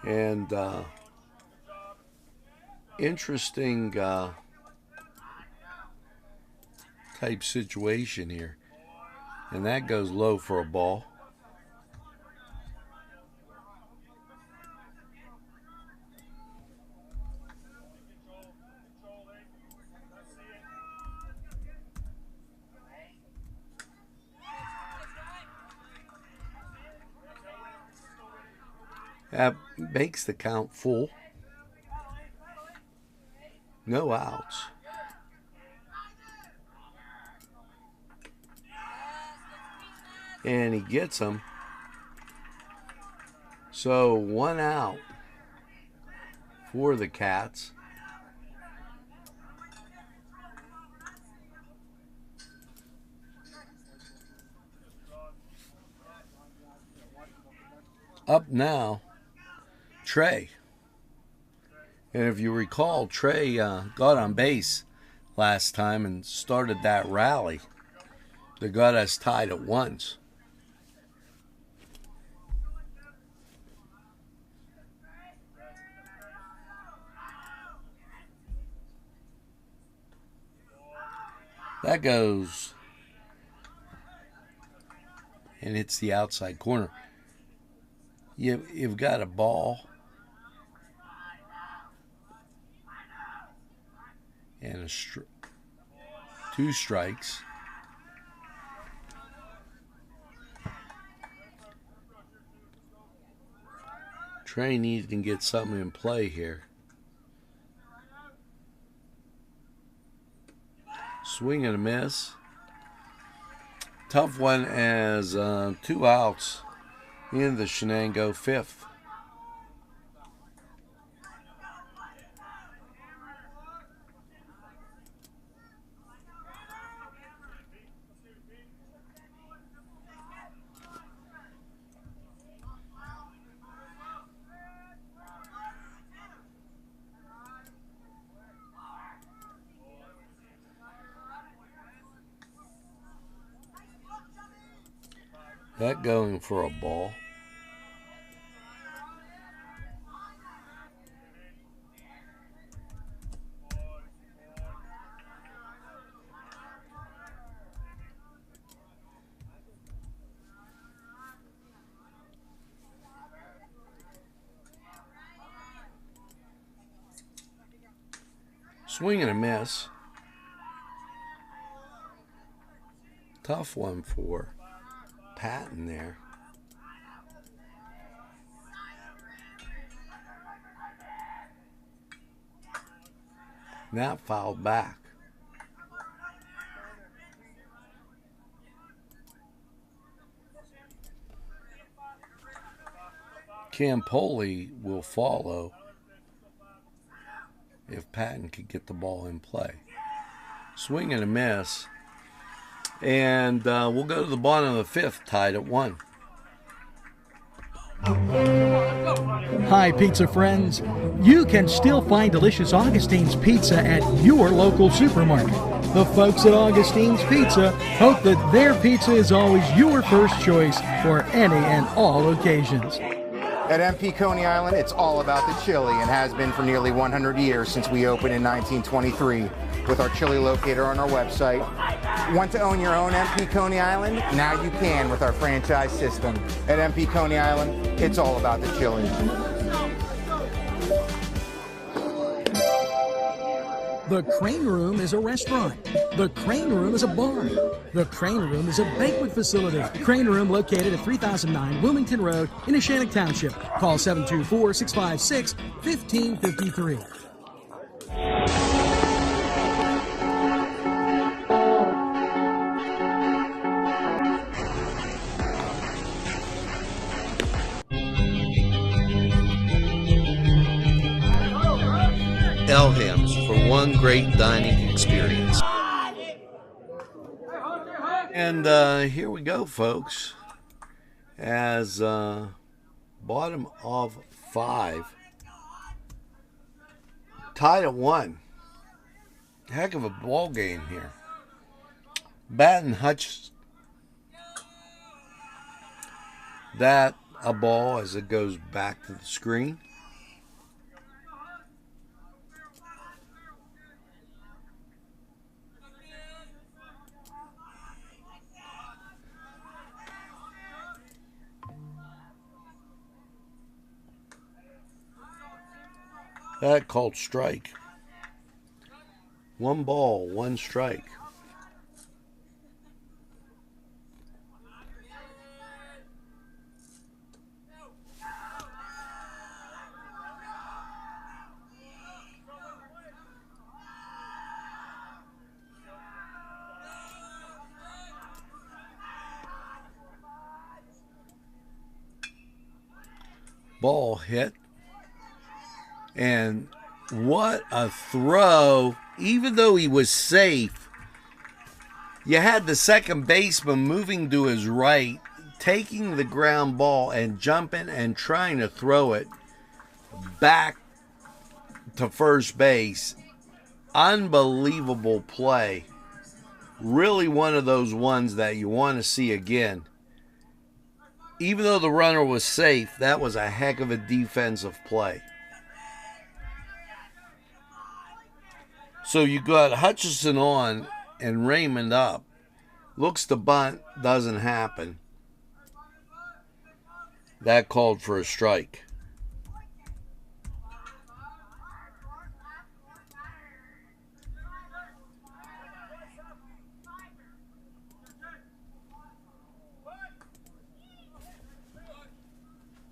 And interesting type situation here. And that goes low for a ball. That makes the count full. No outs. And he gets them. So 1 out for the Cats. Up now, Trey. And if you recall, Trey got on base last time and started that rally that got us tied at once. That goes and hits the outside corner. You've got a ball and two strikes. Trey needs to get something in play here. Swing and a miss. Tough one as 2 outs in the Shenango fifth. That going for a ball. Swing and a miss. Tough one for Patton there. Now fouled back. Campoli will follow if Patton could get the ball in play. Swing and a miss. And we'll go to the bottom of the fifth, tied at 1. Hi, pizza friends. You can still find delicious Augustine's Pizza at your local supermarket. The folks at Augustine's Pizza hope that their pizza is always your first choice for any and all occasions. At MP Coney Island, it's all about the chili and has been for nearly 100 years since we opened in 1923 with our chili locator on our website. Want to own your own MP Coney Island? Now you can with our franchise system. At MP Coney Island, it's all about the chili. The Crane Room is a restaurant. The Crane Room is a bar. The Crane Room is a banquet facility. Crane Room located at 3009 Wilmington Road in NESHANNOCK Township. Call 724-656-1553. Elham's for one great dining experience. And here we go, folks. As bottom of 5, tied at 1. Heck of a ball game here. Batten Hutch. That a ball as it goes back to the screen. That called strike. 1 ball, 1 strike. Ball hit. And what a throw. Even though he was safe, you had the second baseman moving to his right, taking the ground ball and jumping and trying to throw it back to first base. Unbelievable play. Really one of those ones that you want to see again. Even though the runner was safe, that was a heck of a defensive play. So you got Hutchison on and Raymond up. Looks to bunt, doesn't happen. That called for a strike.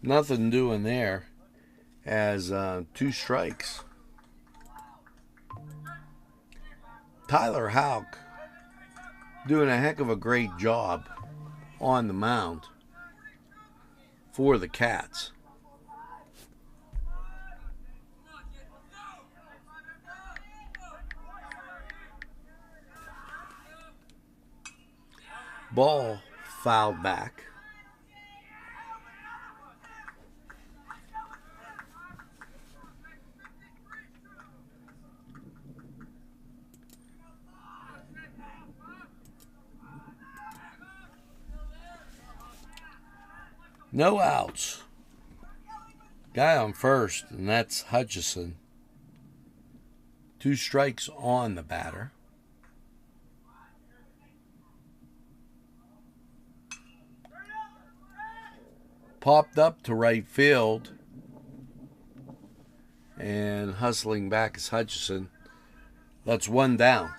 Nothing doing there as 2 strikes. Tyler Houck doing a heck of a great job on the mound for the Cats. Ball fouled back. No outs. Guy on first, and that's Hutchison. 2 strikes on the batter. Popped up to right field. And hustling back is Hutchison. That's one down.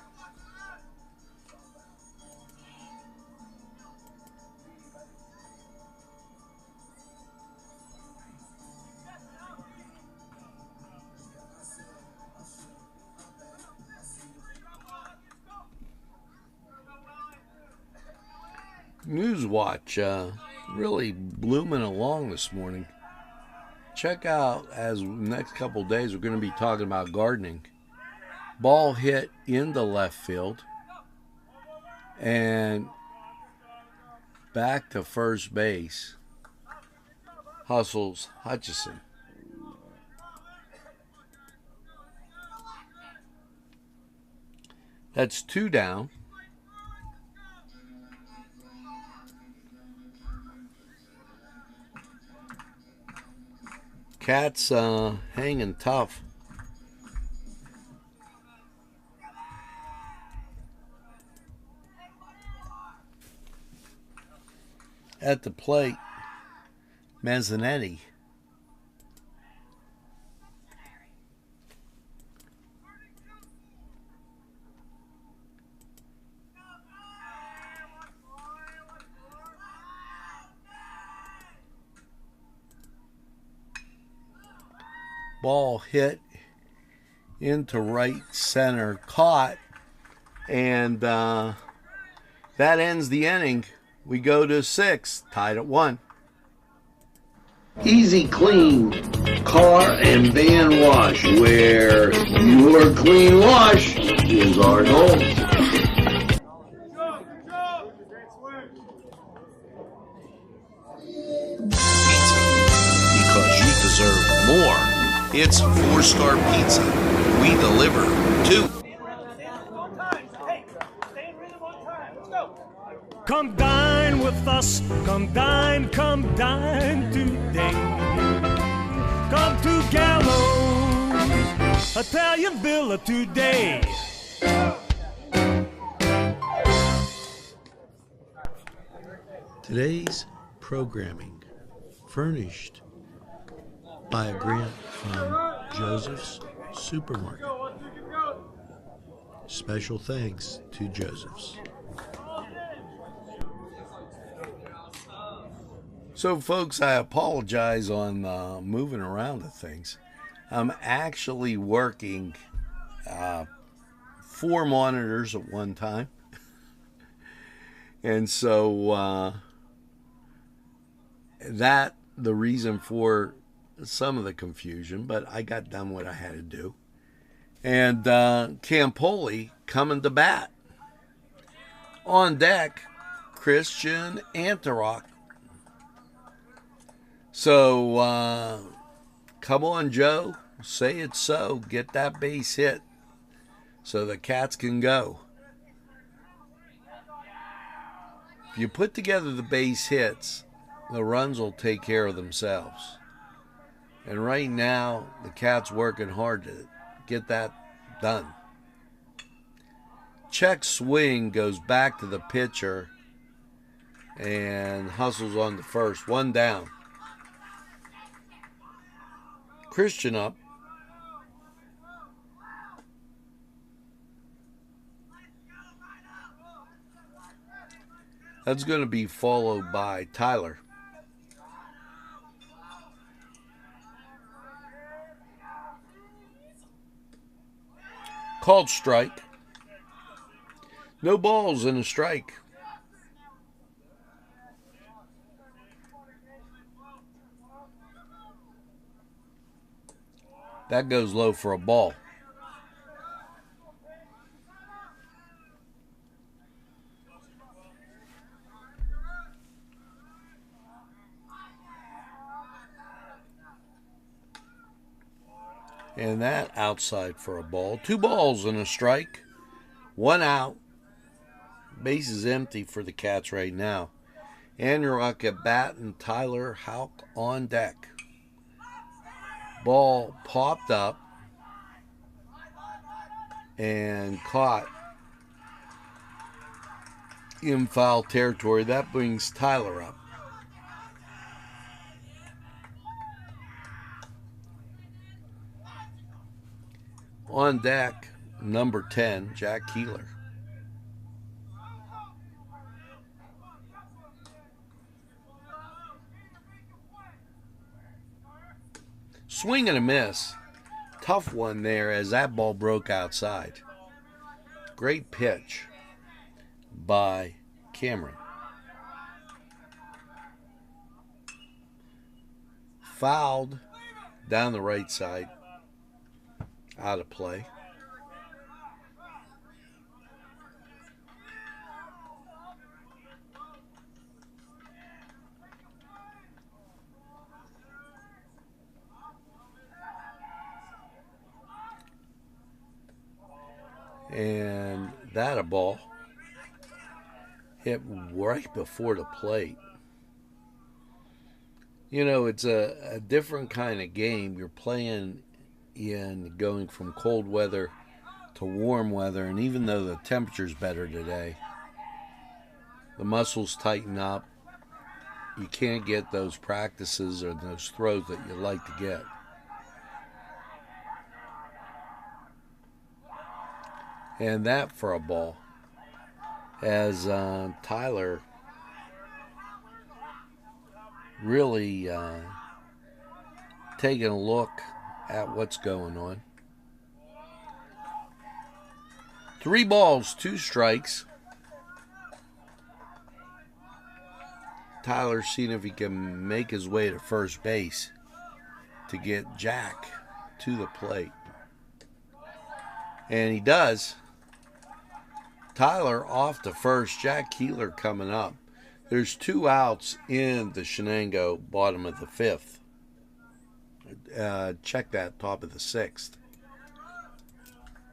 Newswatch really blooming along this morning. Check out, as next couple of days we're going to be talking about gardening. Ball hit into left field and back to first base. Hustles Hutchison. That's two down. Cats hanging tough. At the plate, Mazzanetti. Ball hit into right center, caught, and that ends the inning. We go to 6, tied at 1. Easy Clean Car and Van Wash, where your clean wash is our goal. Because you deserve more. It's 4-star pizza. We deliver too. Come dine with us, come dine today. Come to Gallows Italian Villa today. Today's programming furnished by a grant from Joseph's Supermarket. Special thanks to Joseph's. So, folks, I apologize on moving around to things. I'm actually working 4 monitors at one time. And so that the reason for some of the confusion, but I got done what I had to do. And Campoli coming to bat. On deck, Christian Antarok. So, come on, Joe. Say it so. Get that base hit so the Cats can go. If you put together the base hits, the runs will take care of themselves. And right now, the Cats working hard to get that done. Check swing goes back to the pitcher and hustles on the first. 1 down. Christian up. That's going to be followed by Tyler. Called strike. No balls and a strike. That goes low for a ball. And that outside for a ball. 2 balls and a strike. 1 out. Base is empty for the Cats right now. Anurok at bat and Tyler Houck on deck. Ball popped up and caught in foul territory. That brings Tyler up. On deck, number 10, Jack Keeler. Swing and a miss. Tough one there as that ball broke outside. Great pitch by Cameron. Fouled down the right side. Out of play. And that a ball hit right before the plate. You know, it's a different kind of game. You're playing in going from cold weather to warm weather, and even though the temperature's better today, the muscles tighten up. You can't get those practices or those throws that you like to get. And that for a ball, as Tyler really taking a look at what's going on. 3 balls, 2 strikes. Tyler's seeing if he can make his way to first base to get Jack to the plate. And he does. Tyler off to first, Jack Keeler coming up. There's 2 outs in the Shenango bottom of the 5th. Check that top of the 6th.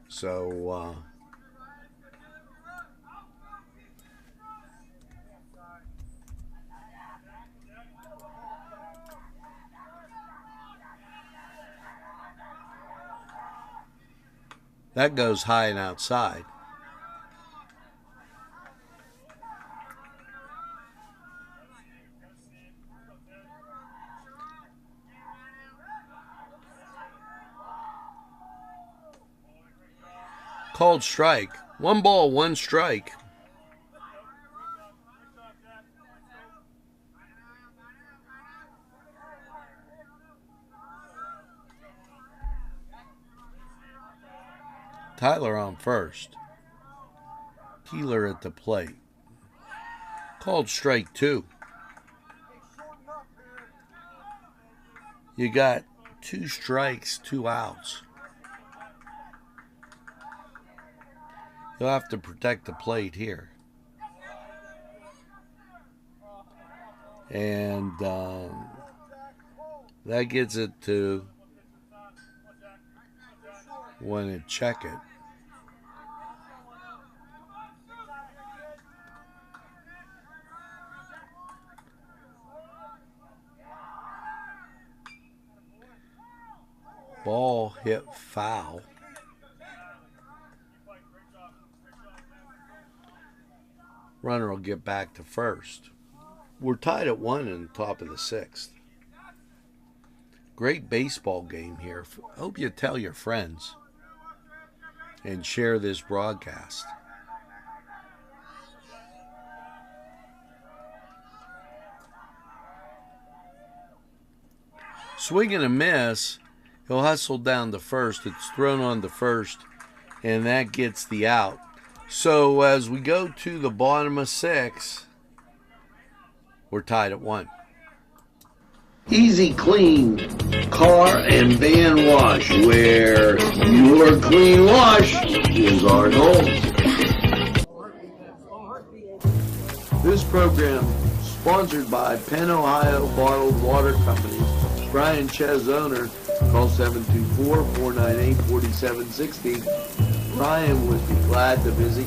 So, that goes high and outside. Called strike. 1 ball, 1 strike. Tyler on first. Keeler at the plate. Called strike 2. You got 2 strikes, 2 outs. You'll have to protect the plate here. And that gets it to want to check it. Ball hit foul. Runner will get back to first. We're tied at 1 in the top of the 6th. Great baseball game here. Hope you tell your friends and share this broadcast. Swing and a miss. He'll hustle down to first. It's thrown on to first, and that gets the out. So as we go to the bottom of 6, we're tied at 1. Easy Clean Car and Van Wash, where your clean wash is our goal. This program sponsored by Penn Ohio Bottled Water Company. Brian Ches, owner. Call 724-498-4760. Ryan would be glad to visit.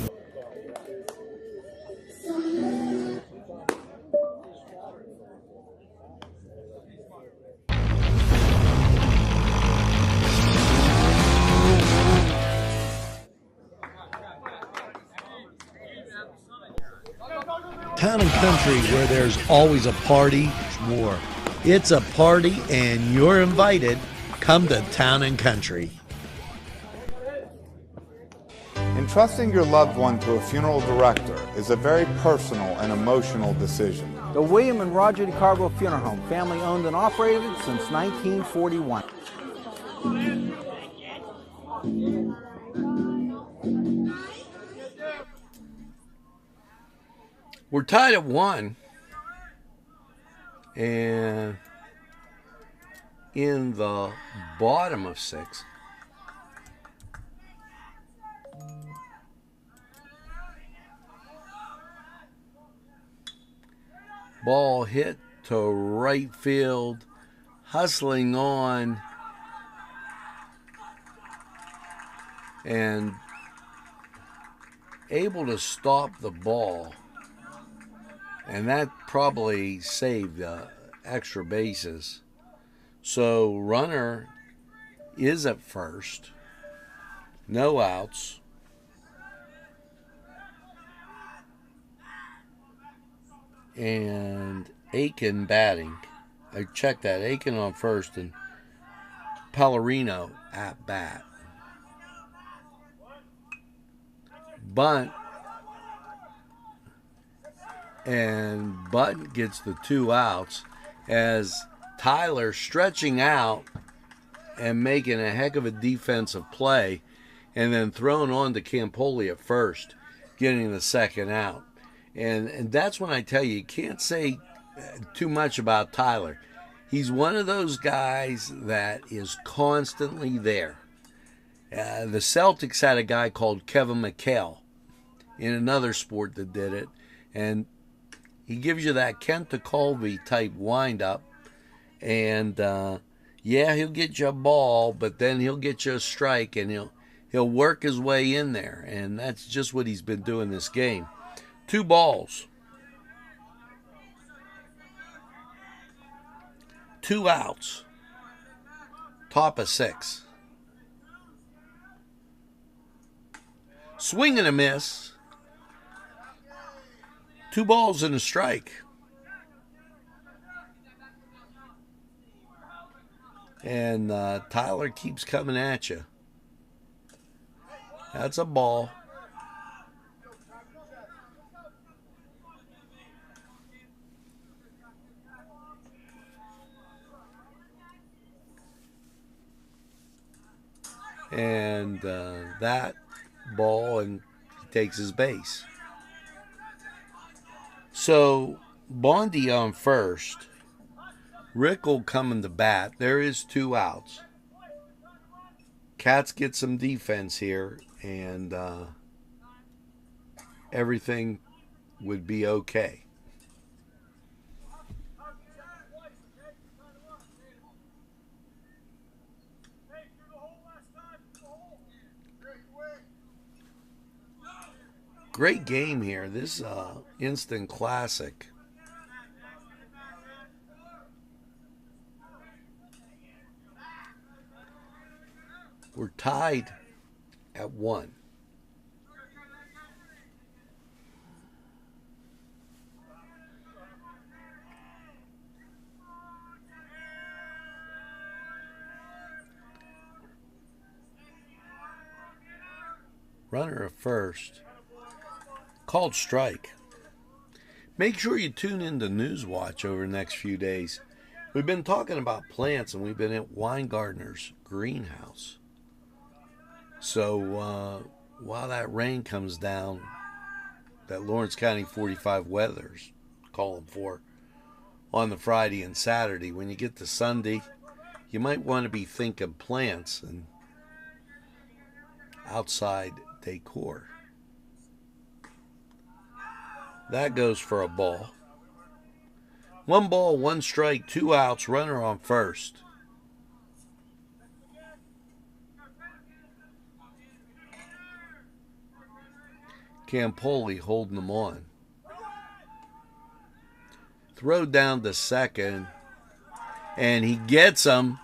Town and Country, where there's always a party, more. It's a party and you're invited. Come to Town and Country. Entrusting your loved one to a funeral director is a very personal and emotional decision. The William and Roger DeCarbo Funeral Home, family owned and operated since 1941. We're tied at 1. And in the bottom of 6. Ball hit to right field, hustling on, and able to stop the ball. And that probably saved extra bases. So runner is at first. No outs. And Aiken batting. I checked that. Aiken on first and Pellerino at bat. Bunt. And Bunt gets the 2 outs as Tyler stretching out and making a heck of a defensive play and then throwing on to Campoli at first, getting the 2nd out. And that's when I tell you can't say too much about Tyler. He's one of those guys that is constantly there. The Celtics had a guy called Kevin McHale in another sport that did it, and he gives you that Kent Colby type windup, and yeah, he'll get you a ball, but then he'll get you a strike, and he'll work his way in there, and that's just what he's been doing this game. 2 balls, 2 outs, top of 6. Swing and a miss. 2 balls and a strike. And Tyler keeps coming at you. That's a ball. And that ball, and he takes his base. So Bondi on first. Rick will come in the bat. There is 2 outs. Cats get some defense here, and everything would be okay. Great game here. This instant classic. We're tied at 1. Runner at first. Called strike. Make sure you tune in to Newswatch over the next few days. We've been talking about plants, and we've been at Weingartner's greenhouse. So while that rain comes down, that Lawrence County 45 weather's calling for on the Friday and Saturday, when you get to Sunday, you might want to be thinking plants and outside decor. That goes for a ball. 1 ball, 1 strike, 2 outs, runner on first. Campoli holding them on. Throw down to second, and he gets them.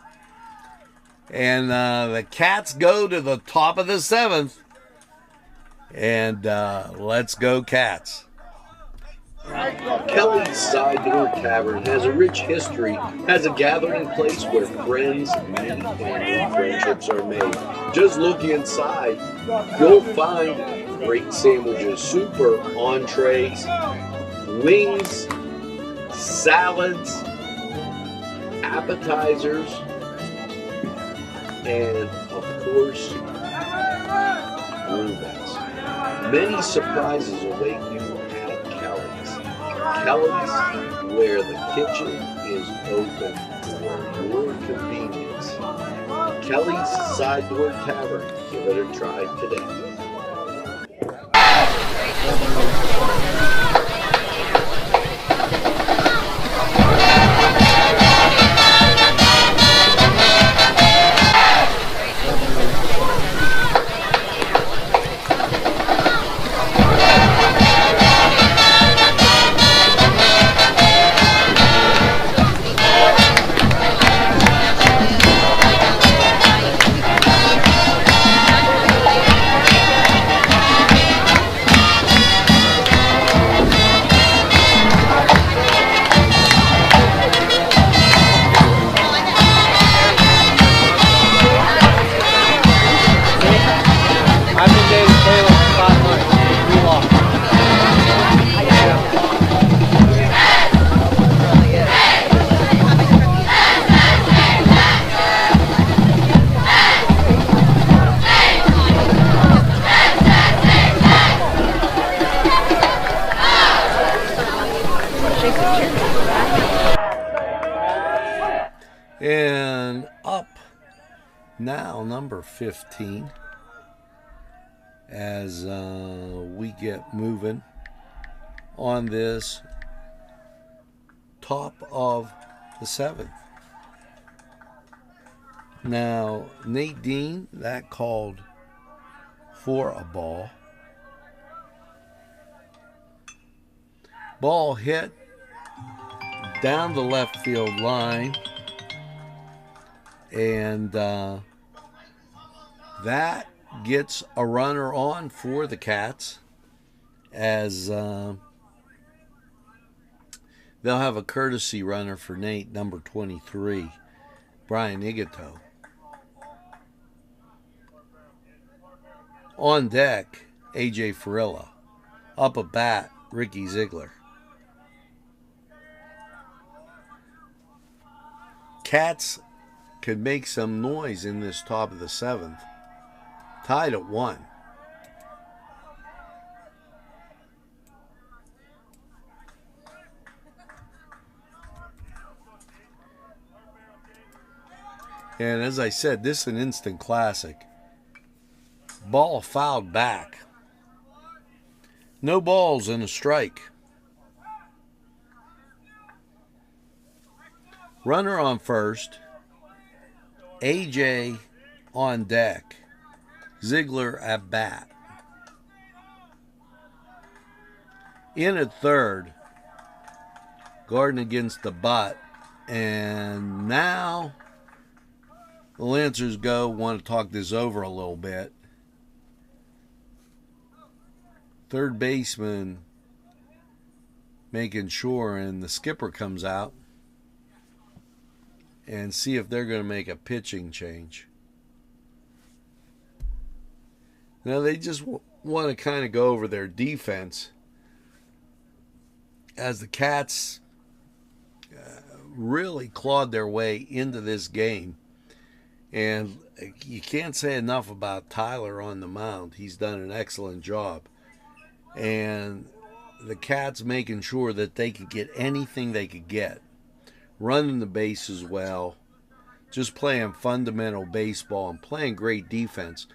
And the Cats go to the top of the 7th. And let's go Cats. Kelly's Side Door Tavern has a rich history as a gathering place where friends meet and friendships are made. Just look inside. You'll find great sandwiches, super entrees, wings, salads, appetizers, and of course, bluebells. Many surprises await you at Kelly's. Kelly's, where the kitchen is open for your convenience. Kelly's Side Door Tavern. Give it a try today. And up now, number 15, as we get moving on this top of the 7th. Now, Nate Dean, that called for a ball. Ball hit down the left field line. And that gets a runner on for the Cats, as they'll have a courtesy runner for Nate, number 23, Brian Igato. On deck, A.J. Farilla. Up a bat, Ricky Ziegler. Cats could make some noise in this top of the 7th. Tied at 1. And as I said, this is an instant classic. Ball fouled back. No balls and a strike. Runner on first. AJ on deck. Ziegler at bat. In at third. Garden against the butt. And now the Lancers want to talk this over a little bit. Third baseman making sure, and the skipper comes out and see if they're going to make a pitching change. Now they just want to kind of go over their defense, as the Cats really clawed their way into this game. And you can't say enough about Tyler on the mound. He's done an excellent job. And the Cats making sure that they could get anything they could get. Running the bases well, just playing fundamental baseball and playing great defense.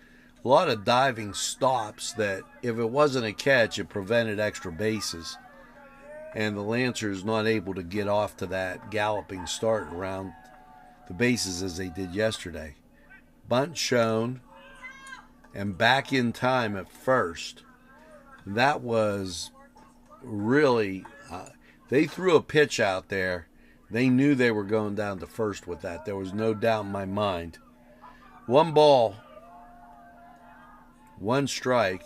A lot of diving stops that if it wasn't a catch, it prevented extra bases. And the Lancers not able to get off to that galloping start around the bases as they did yesterday. Bunt shown and back in time at first. That was really, they threw a pitch out there. They knew they were going down to first with that. There was no doubt in my mind. 1 ball, 1 strike.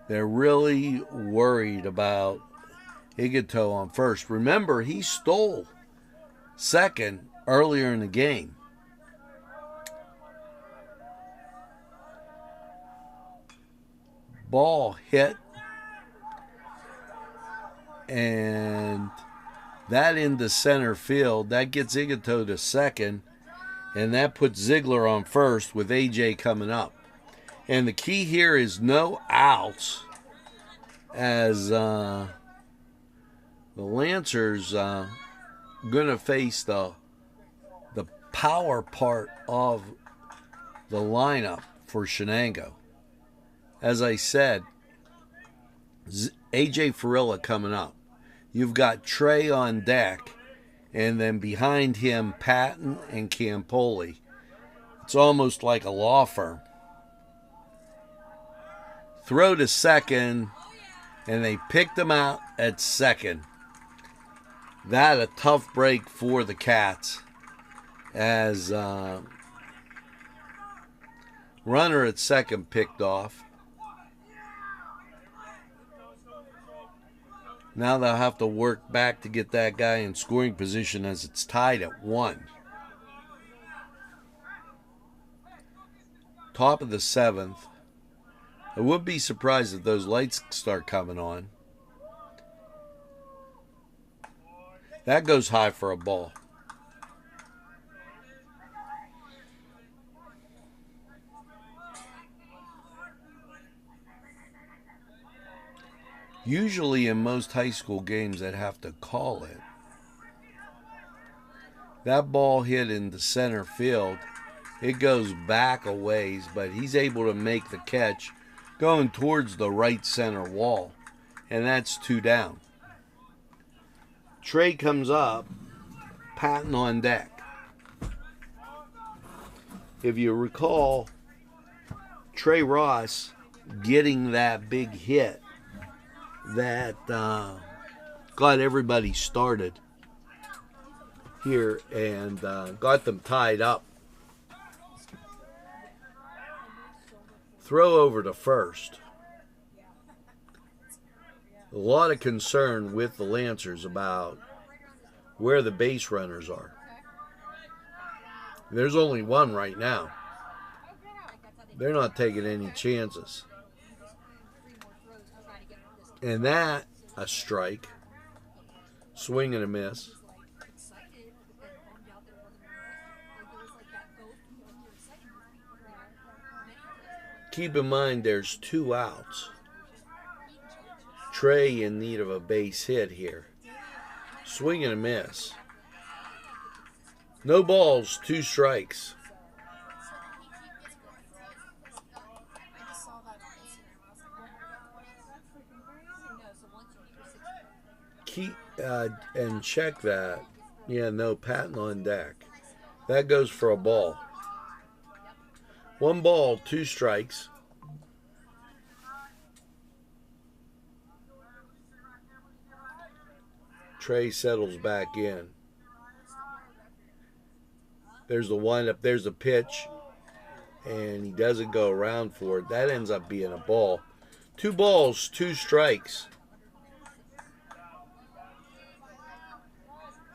They're really worried about Igato on first. Remember, he stole second earlier in the game. ball hit, and that into center field. That gets Igato to second, and that puts Ziegler on first with AJ coming up. And the key here is no outs, as the Lancers going to face the power part of the lineup for Shenango. As I said, AJ Farilla coming up. You've got Trey on deck, and then behind him, Patton and Campoli. It's almost like a law firm. Throw to second, and they picked him out at second. That a tough break for the Cats, as runner at second picked off. Now they'll have to work back to get that guy in scoring position, as it's tied at 1. Top of the 7th. I would be surprised if those lights start coming on. That goes high for a ball. Usually in most high school games that have to call it. That ball hit into center field. It goes back a ways, but he's able to make the catch going towards the right center wall. And that's 2 down. Trey comes up, Patton on deck. If you recall, Trey Ross getting that big hit that got everybody started here and got them tied up. Throw over to first. A lot of concern with the Lancers about where the base runners are. There's only one right now. They're not taking any chances. And that, a strike. Swing and a miss. Keep in mind there's 2 outs. Trey in need of a base hit here. Swing and a miss. No balls, 2 strikes. Keep and check that. Yeah, no, Patton on deck. That goes for a ball. 1 ball, 2 strikes. Trey settles back in. There's the windup. There's a pitch. And he doesn't go around for it. That ends up being a ball. 2 balls, 2 strikes.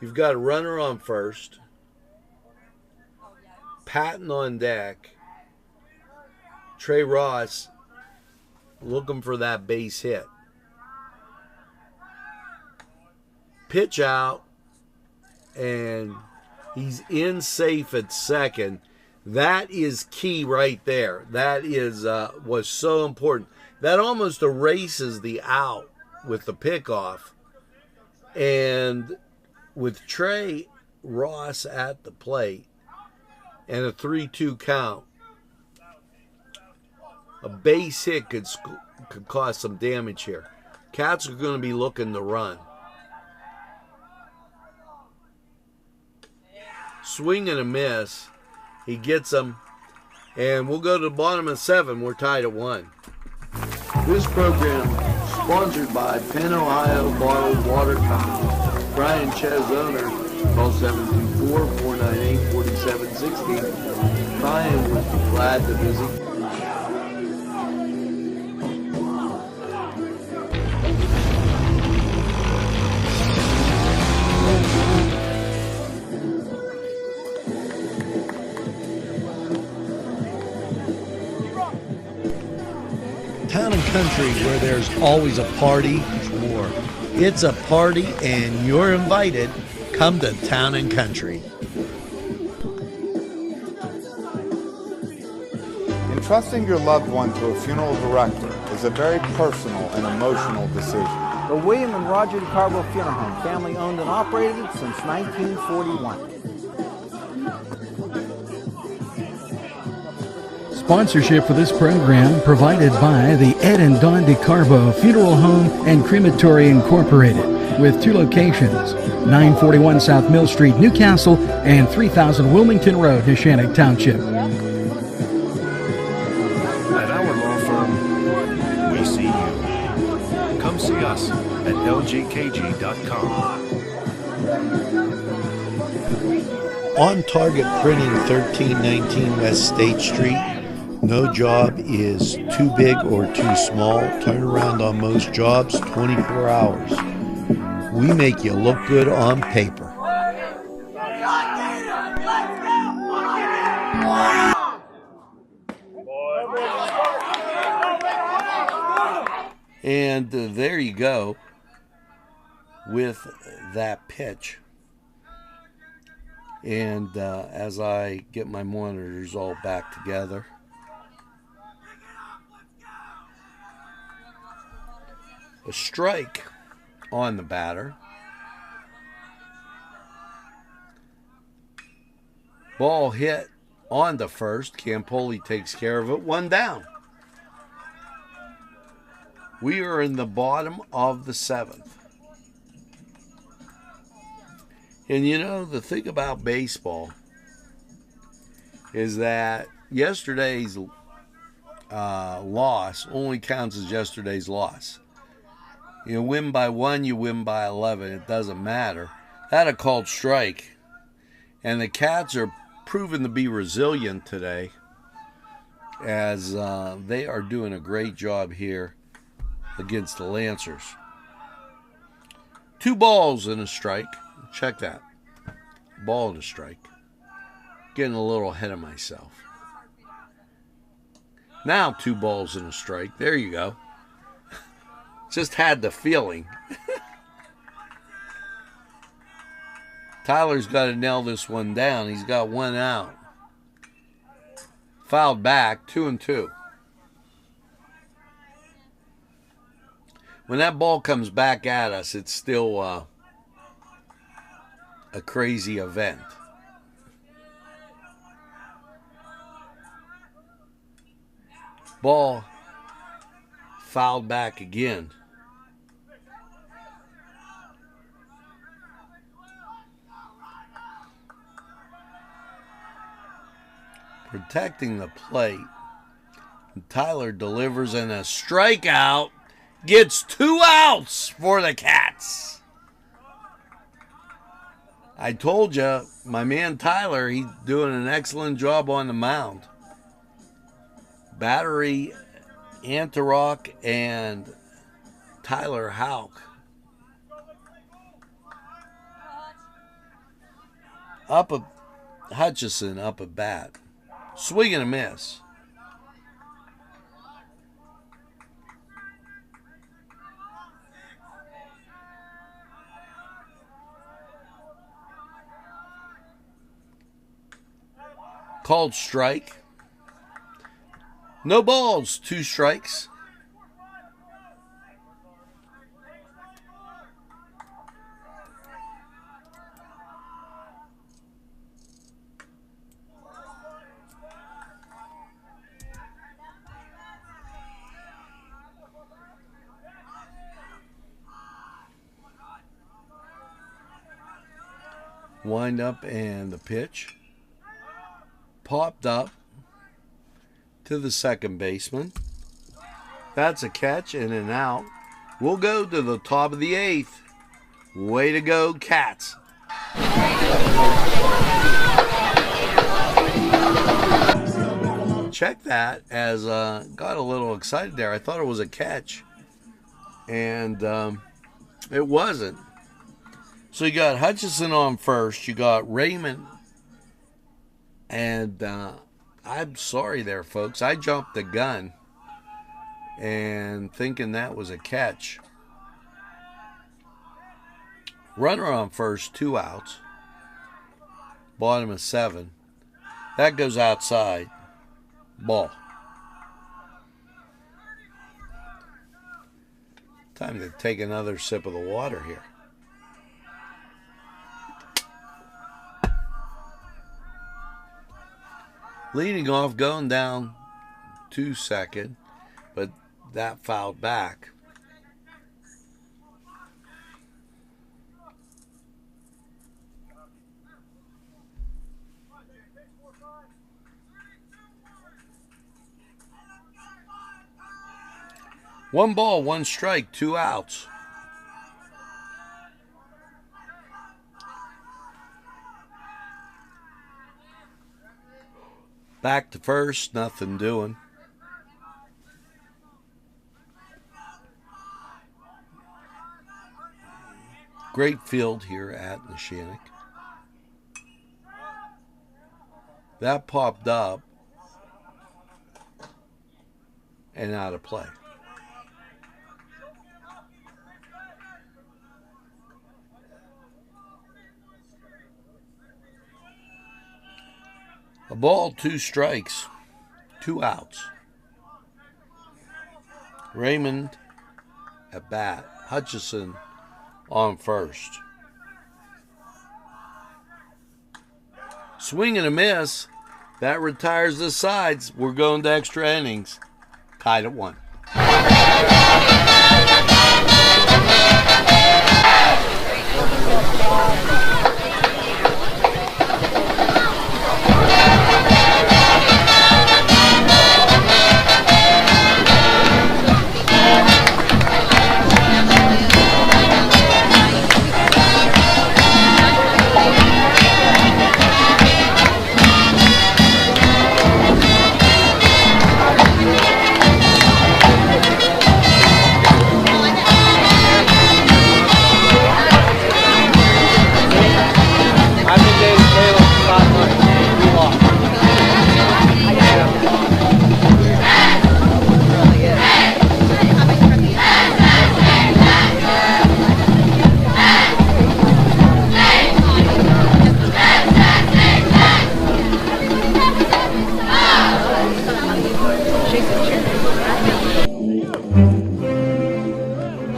You've got a runner on first. Patton on deck. Trey Ross looking for that base hit. Pitch out, and he's in safe at second. That is key right there. That is was so important. That almost erases the out with the pickoff. And with Trey Ross at the plate and a 3-2 count, a base hit could cause some damage here. Cats are going to be looking to run. Swing and a miss. He gets them. And we'll go to the bottom of 7. We're tied at 1. This program sponsored by Penn, Ohio Bottled Water Company. Brian Ches, owner. Call 724-498-4760. Brian would be glad to visit. Town and country where there's always a party, or it's a party and you're invited, come to Town and Country. Entrusting your loved one to a funeral director is a very personal and emotional decision. The William and Roger DeCarbo Funeral Home, family owned and operated since 1941. Sponsorship for this program provided by the Ed and Don DeCarbo Funeral Home and Crematory Incorporated, with 2 locations, 941 South Mill Street, Newcastle, and 3000 Wilmington Road, Neshannock Township. At our law firm, we see you. Come see us at lgkg.com. On Target Printing, 1319 West State Street. No job is too big or too small. Turnaround on most jobs, 24 hours. We make you look good on paper. And there you go with that pitch. And as I get my monitors all back together, a strike on the batter. Ball hit on the first. Campoli takes care of it. 1 down. We are in the bottom of the 7th. And you know, the thing about baseball is that yesterday's loss only counts as yesterday's loss. You win by 1, you win by 11. It doesn't matter. That a called strike. And the Cats are proven to be resilient today, as they are doing a great job here against the Lancers. 2 balls and a strike. Check that. Ball and a strike. Getting a little ahead of myself. Now 2 balls and a strike. There you go. Just had the feeling. Tyler's got to nail this one down. He's got 1 out. Fouled back, 2-2. When that ball comes back at us, it's still a crazy event. Ball fouled back again. Protecting the plate. Tyler delivers, and a strikeout. Gets 2 outs for the Cats. I told you, my man Tyler, he's doing an excellent job on the mound. Battery, Antarok, and Tyler Houck. Hutchison up a bat. Swing and a miss. Called strike. No balls, 2 strikes. Wind up and the pitch. Popped up to the second baseman. That's a catch and an out. We'll go to the top of the 8th. Way to go, Cats. Check that, as got a little excited there. I thought it was a catch, and it wasn't. So you got Hutchison on first. You got Raymond. And I'm sorry there, folks. I jumped the gun. and thinking that was a catch. Runner on first, 2 outs. Bottom of 7. That goes outside. Ball. Time to take another sip of the water here. Leading off, going down to second, but that fouled back. One ball, one strike, 2 outs. Back to first, nothing doing. Great field here at NESHANNOCK. That popped up and out of play. A ball, 2 strikes, 2 outs. Raymond at bat. Hutchison on first. Swing and a miss. That retires the sides. We're going to extra innings. Tied at 1.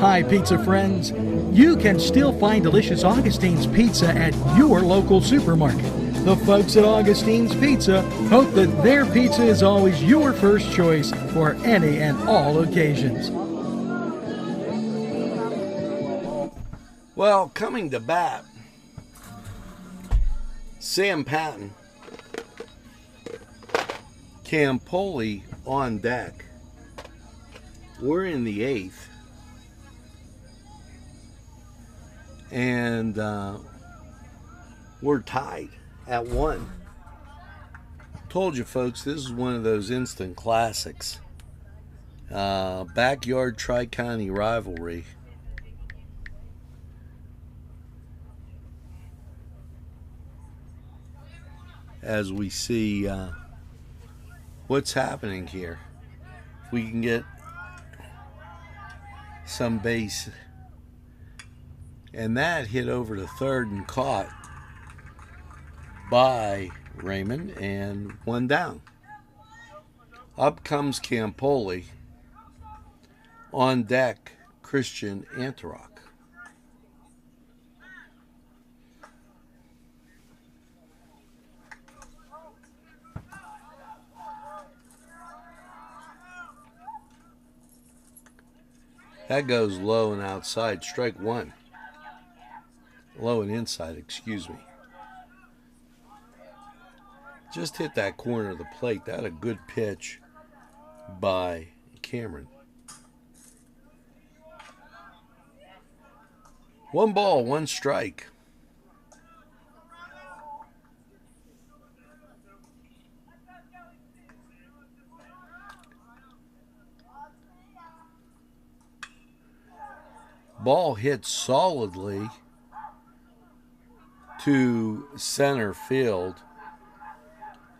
Hi, pizza friends. You can still find delicious Augustine's Pizza at your local supermarket. The folks at Augustine's Pizza hope that their pizza is always your first choice for any and all occasions. Well, coming to bat, Sam Patton, Campoli on deck. We're in the 8th. And we're tied at 1. Told you folks, this is one of those instant classics. Backyard tri-county rivalry. As we see what's happening here. If we can get some base. And that hit over to third and caught by Raymond, and 1 down. Up comes Campoli. On deck, Christian Antarok. That goes low and outside. Strike 1. Low and inside, excuse me. Just hit that corner of the plate. That a good pitch by Cameron. 1 ball, 1 strike. Ball hit solidly to center field,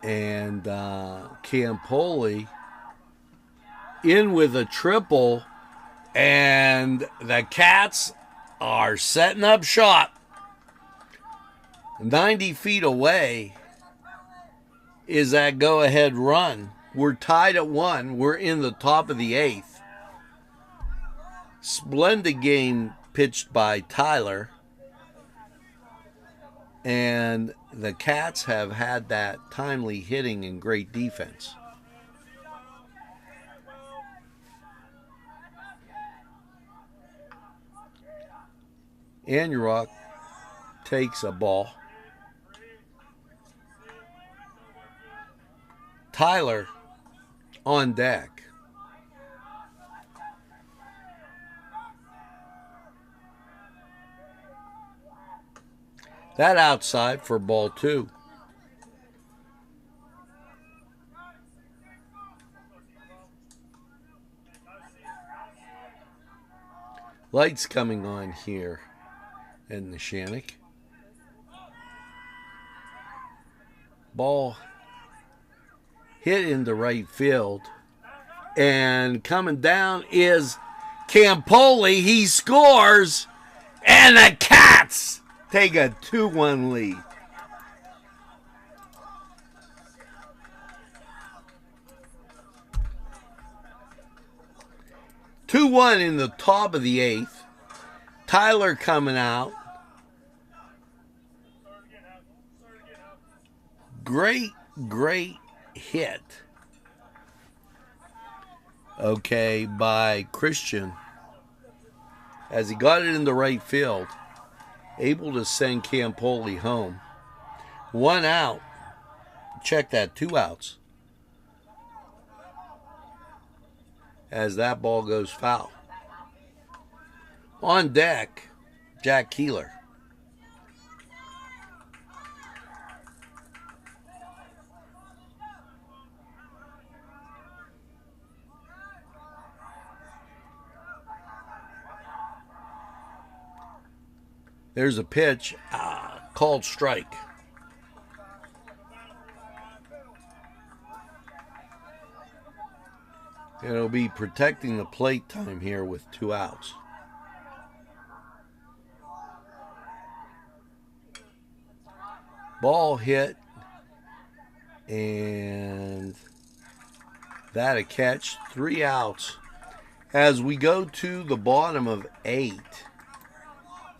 and Campoli in with a triple, and the Cats are setting up shop. 90 feet away is that go-ahead run. We're tied at 1. We're in the top of the 8th. Splendid game pitched by Tyler. And the Cats have had that timely hitting and great defense. Anyrock takes a ball. Tyler on deck. That outside for ball 2. Lights coming on here in NESHANNOCK. Ball hit into right field. And coming down is Campoli. He scores. And the Cats take a 2-1 lead. Two-1 in the top of the 8th. Tyler coming out. Great hit. Okay, by Christian. As he got it in the right field. Able to send Campoli home. 1 out. Check that, 2 outs. As that ball goes foul. On deck, Jack Keeler. There's a pitch, called strike. And it'll be protecting the plate time here with 2 outs. Ball hit, and that a catch. 3 outs. As we go to the bottom of 8,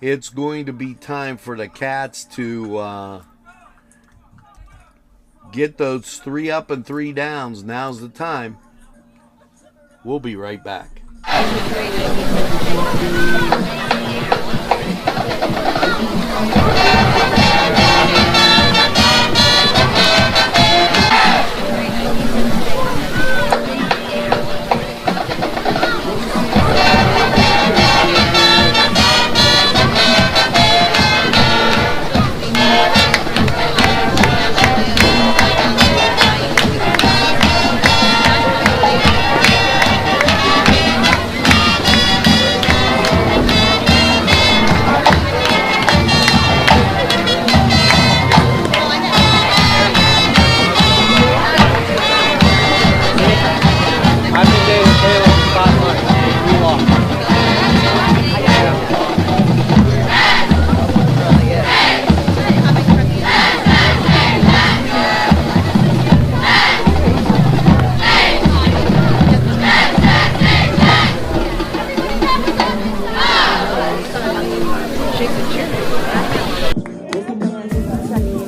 it's going to be time for the Cats to get those 3 up and 3 downs. Now's the time. We'll be right back.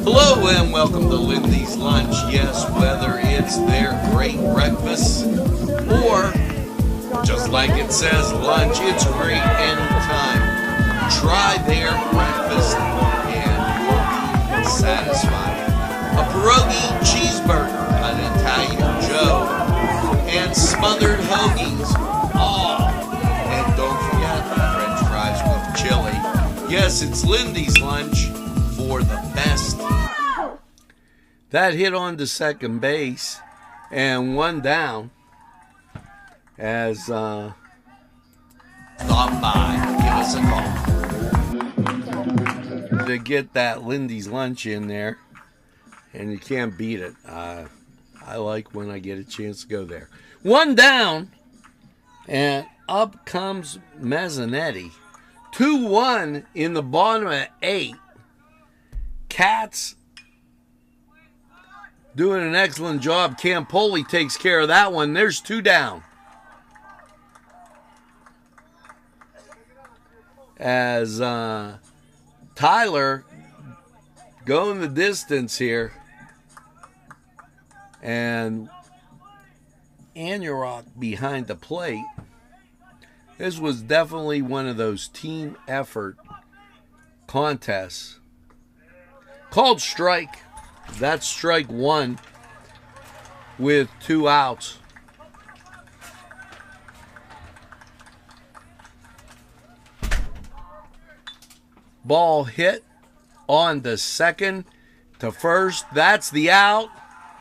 Hello and welcome to Lindy's Lunch. Yes, whether it's their great breakfast or just like it says lunch, it's great anytime. Try their breakfast and you'll be satisfied. A pierogi cheeseburger, an Italian Joe, and smothered hoagies. Oh, and don't forget the French fries with chili. Yes, it's Lindy's Lunch for the best. That hit on to second base and 1 down as stop by, give us a call to get that Lindy's Lunch in there, and you can't beat it. I like when I get a chance to go there. 1 down And up comes Mazzanetti. 2-1 in the bottom of 8. Cats doing an excellent job. Campoli takes care of that one. There's 2 down. As Tyler going the distance here. And Anurock behind the plate. This was definitely one of those team effort contests. Called strike. That's strike 1 with 2 outs. Ball hit on the second to first. That's the out.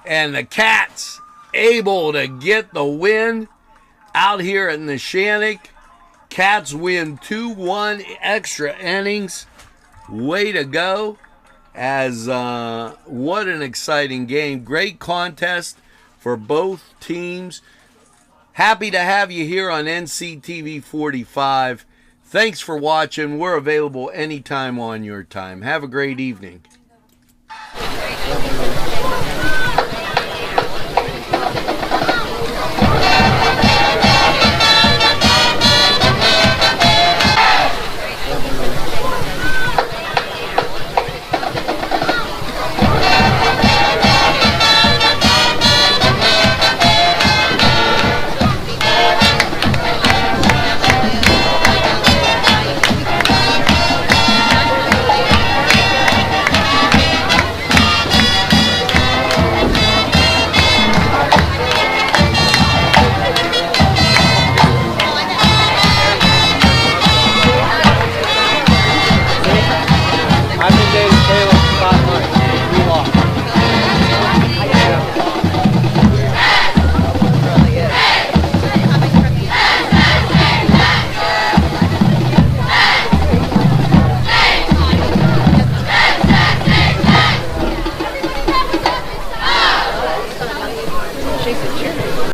And the Cats able to get the win out here at NESHANNOCK. Cats win 2-1 extra innings. Way to go. As what an exciting game. Great contest for both teams. Happy to have you here on NCTV45. Thanks for watching. We're available anytime on your time. Have a great evening.